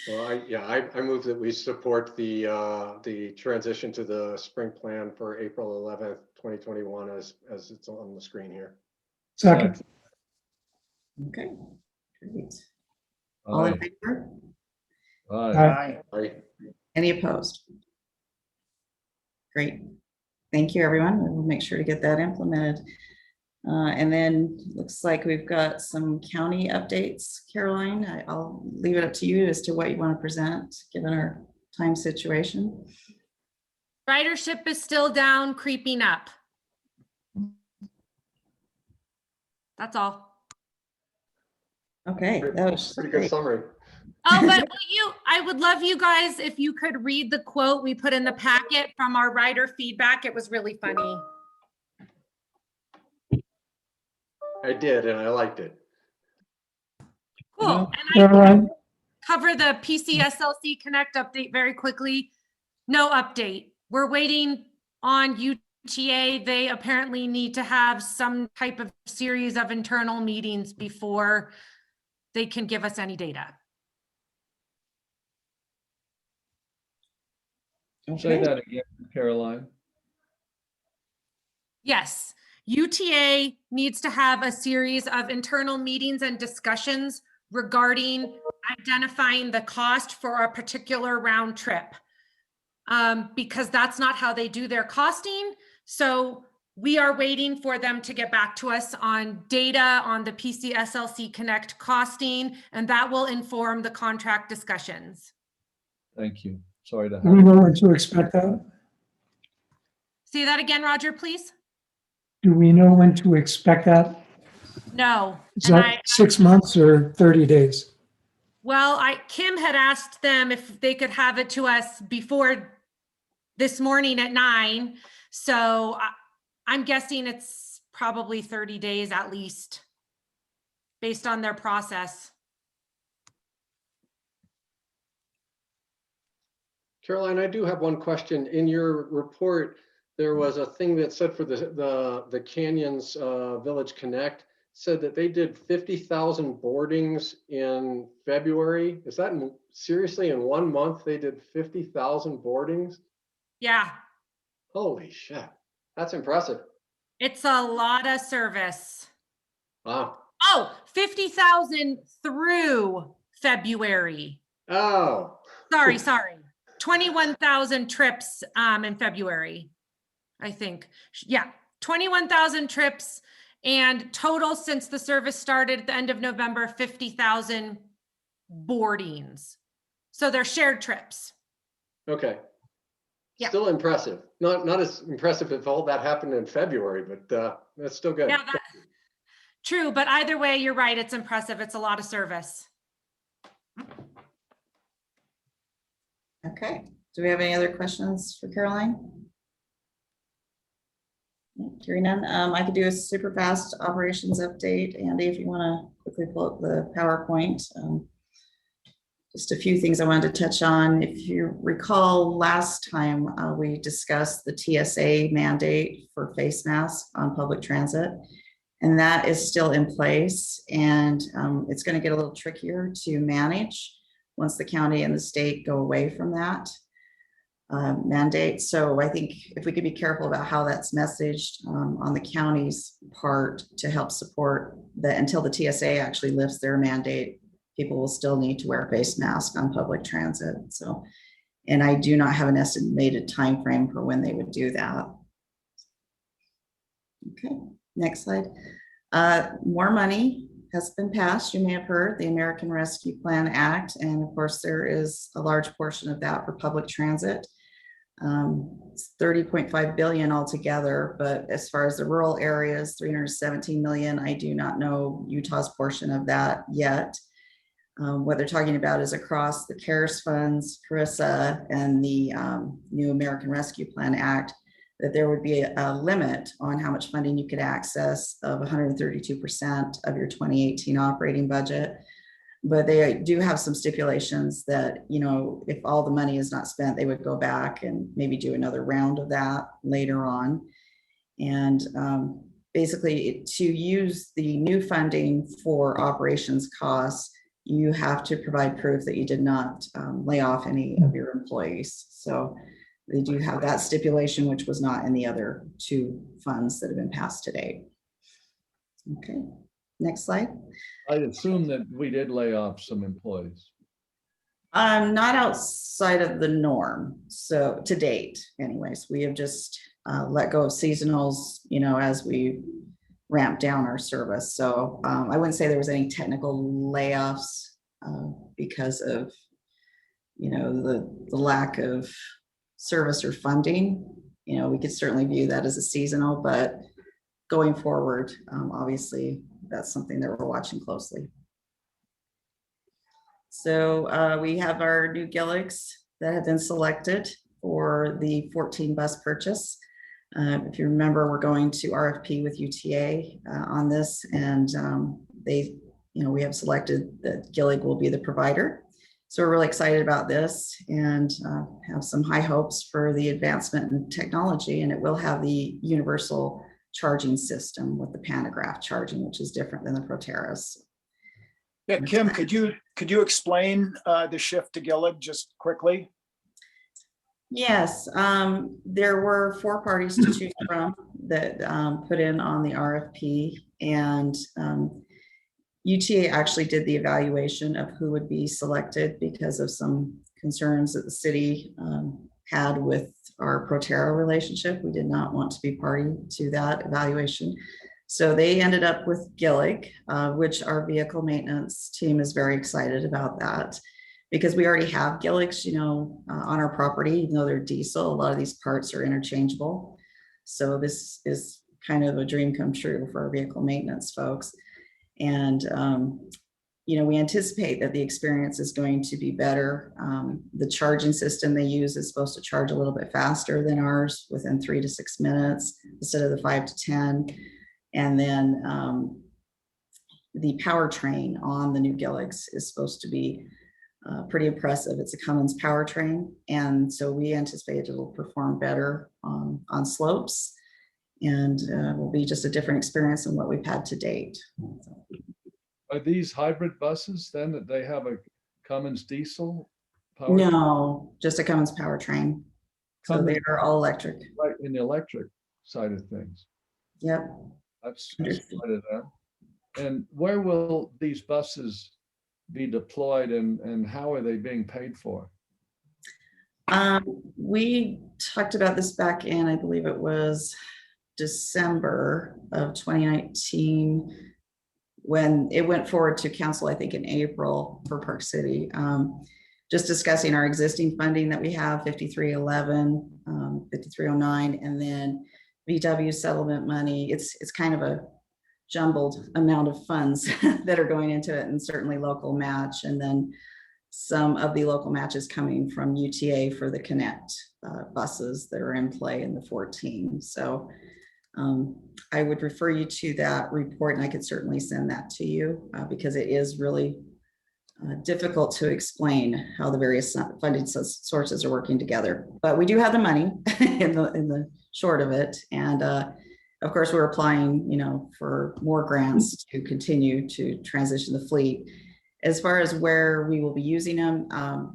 Well, I move that we support the transition to the spring plan for April 11th, 2021 as it's on the screen here. Second. Okay, great. All in favor? Aye. Aye. Any opposed? Great. Thank you, everyone. We'll make sure to get that implemented. And then looks like we've got some county updates. Caroline, I'll leave it up to you as to what you want to present, given our time situation. Ridership is still down, creeping up. That's all. Okay, that was Pretty good summary. Oh, but I would love you guys if you could read the quote we put in the packet from our rider feedback. It was really funny. I did, and I liked it. Cool. And Caroline, cover the PCSLC Connect update very quickly. No update. We're waiting on UTA. They apparently need to have some type of series of internal meetings before they can give us any data. Say that again, Caroline. Yes, UTA needs to have a series of internal meetings and discussions regarding identifying the cost for a particular round trip. Because that's not how they do their costing. So we are waiting for them to get back to us on data on the PCSLC Connect costing, and that will inform the contract discussions. Thank you. Sorry to do we know when to expect that? Say that again, Roger, please. Do we know when to expect that? No. Is that 6 months or 30 days? Well, Kim had asked them if they could have it to us before this morning at 9. So I'm guessing it's probably 30 days at least based on their process. Caroline, I do have one question. In your report, there was a thing that said for the Canyons Village Connect, said that they did 50,000 boardings in February. Is that seriously in 1 month they did 50,000 boardings? Yeah. Holy shit. That's impressive. It's a lot of service. Wow. Oh, 50,000 through February. Oh. Sorry. 21,000 trips in February, I think. Yeah, 21,000 trips, and total since the service started at the end of November, 50,000 boardings. So they're shared trips. Okay. Yeah. Still impressive. Not as impressive if all that happened in February, but that's still good. Yeah, true, but either way, you're right. It's impressive. It's a lot of service. Okay, do we have any other questions for Caroline? Hearing none, I could do a super fast operations update. Andy, if you want to quickly pull up the PowerPoint. Just a few things I wanted to touch on. If you recall, last time we discussed the TSA mandate for face masks on public transit, and that is still in place. And it's going to get a little trickier to manage once the county and the state go away from that mandate. So I think if we could be careful about how that's messaged on the county's part to help support that until the TSA actually lifts their mandate, people will still need to wear a face mask on public transit. So, and I do not have an estimated time frame for when they would do that. Okay, next slide. More money has been passed. You may have heard the American Rescue Plan Act, and of course there is a large portion of that for public transit. It's 30.5 billion altogether, but as far as the rural areas, 317 million. I do not know Utah's portion of that yet. What they're talking about is across the CARES funds, CRISA, and the new American Rescue Plan Act, that there would be a limit on how much funding you could access of 132% of your 2018 operating budget. But they do have some stipulations that, you know, if all the money is not spent, they would go back and maybe do another round of that later on. And basically, to use the new funding for operations costs, you have to provide proof that you did not lay off any of your employees. So they do have that stipulation, which was not in the other two funds that have been passed today. Okay, next slide. I assume that we did lay off some employees. Not outside of the norm. So to date, anyways, we have just let go of seasonals, you know, as we ramp down our service. So I wouldn't say there was any technical layoffs because of, you know, the lack of service or funding. You know, we could certainly view that as a seasonal, but going forward, obviously, that's something that we're watching closely. So we have our new Gilligs that have been selected for the 14 bus purchase. If you remember, we're going to RFP with UTA on this, and they, you know, we have selected that Gillig will be the provider. So we're really excited about this and have some high hopes for the advancement in technology, and it will have the universal charging system with the pantograph charging, which is different than the Proteras. Yeah, Kim, could you explain the shift to Gillig just quickly? Yes, there were 4 parties to choose from that put in on the RFP, and UTA actually did the evaluation of who would be selected because of some concerns that the city had with our Proterra relationship. We did not want to be party to that evaluation. So they ended up with Gillig, which our vehicle maintenance team is very excited about that, because we already have Gilligs, you know, on our property. Even though they're diesel, a lot of these parts are interchangeable. So this is kind of a dream come true for our vehicle maintenance folks. And, you know, we anticipate that the experience is going to be better. The charging system they use is supposed to charge a little bit faster than ours, within 3 to 6 minutes instead of the 5 to 10. And then the powertrain on the new Gilligs is supposed to be pretty impressive. It's a Cummins powertrain, and so we anticipate it'll perform better on slopes, and will be just a different experience than what we've had to date. Are these hybrid buses then, that they have a Cummins diesel power? No, just a Cummins powertrain. So they are all electric. Right, in the electric side of things. Yep. That's part of that. And where will these buses be deployed, and how are they being paid for? We talked about this back in, I believe it was December of 2019, when it went forward to council, I think in April for Park City, just discussing our existing funding that we have, 5311, 5309, and then VW settlement money. It's kind of a jumbled amount of funds that are going into it, and certainly local match, and then some of the local matches coming from UTA for the Connect buses that are in play in the 14. So I would refer you to that report, and I could certainly send that to you because it is really difficult to explain how the various funding sources are working together. But we do have the money in the short of it, and of course we're applying, for more grants to continue to transition the fleet. As far as where we will be using them,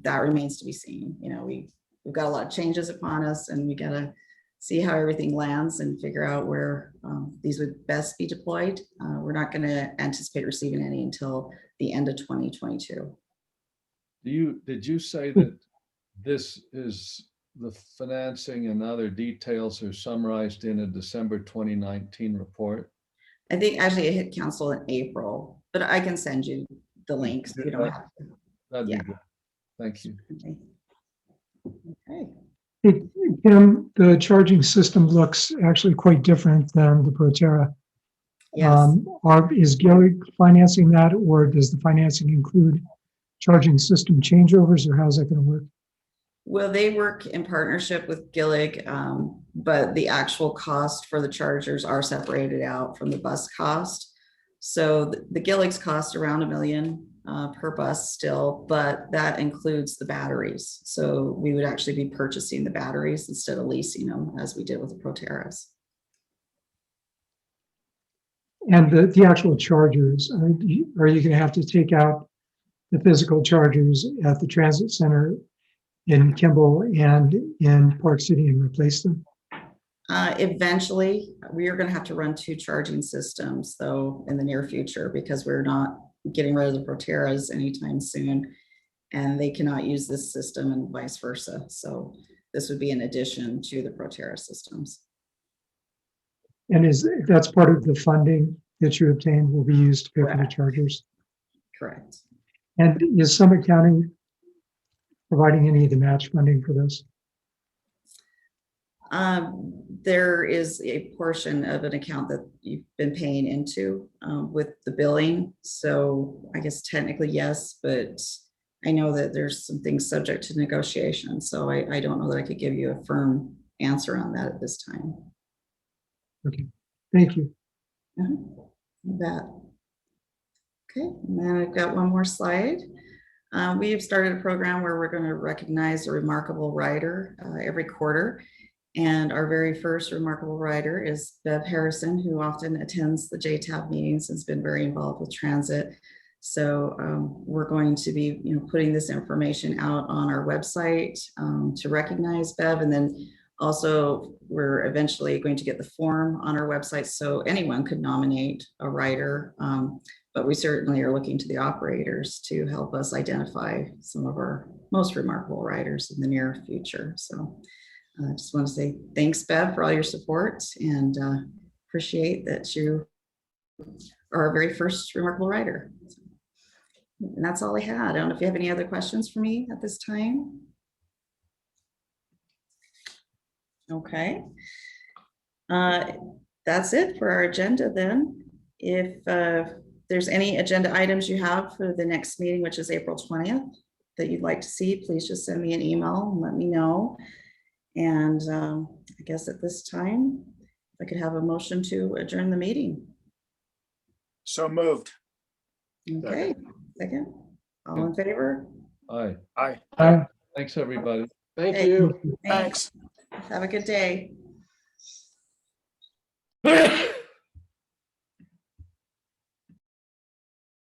that remains to be seen. We've got a lot of changes upon us, and we gotta see how everything lands and figure out where these would best be deployed. We're not going to anticipate receiving any until the end of 2022. Did you say that this is the financing and other details are summarized in a December 2019 report? I think actually it hit council in April, but I can send you the links. You don't have to. That'd be good. Thank you. Okay. Kim, the charging system looks actually quite different than the Proterra. Yes. Is Gillig financing that, or does the financing include charging system changeovers, or how's that going to work? Well, they work in partnership with Gillig, but the actual cost for the chargers are separated out from the bus cost. So the Gillig's cost around $1 million per bus still, but that includes the batteries. So we would actually be purchasing the batteries instead of leasing them as we did with the Proterras. And the actual chargers, are you going to have to take out the physical chargers at the transit center in Kimball and in Park City and replace them? Eventually, we are going to have to run 2 charging systems, though, in the near future, because we're not getting rid of the Proterras anytime soon, and they cannot use this system and vice versa. So this would be in addition to the Proterra systems. And that's part of the funding that you obtained will be used to pay for the chargers? Correct. And is Summit County providing any of the match funding for this? There is a portion of an account that you've been paying into with the billing. So I guess technically yes, but I know that there's some things subject to negotiation. So I don't know that I could give you a firm answer on that at this time. Okay, thank you. You bet. Okay, and then I've got one more slide. We have started a program where we're going to recognize a remarkable rider every quarter. And our very first remarkable rider is Bev Harrison, who often attends the JTAB meetings and has been very involved with transit. So we're going to be putting this information out on our website to recognize Bev. And then also we're eventually going to get the form on our website so anyone could nominate a rider. But we certainly are looking to the operators to help us identify some of our most remarkable riders in the near future. So I just want to say thanks, Bev, for all your support, and appreciate that you are our very first remarkable rider. And that's all I had. I don't know if you have any other questions for me at this time. Okay. That's it for our agenda then. If there's any agenda items you have for the next meeting, which is April 20th, that you'd like to see, please just send me an email and let me know. And I guess at this time, if I could have a motion to adjourn the meeting. So moved. Okay, second. All in favor? Aye. Aye. Aye. Thanks, everybody. Thank Hey, you. Thanks. Have a good day.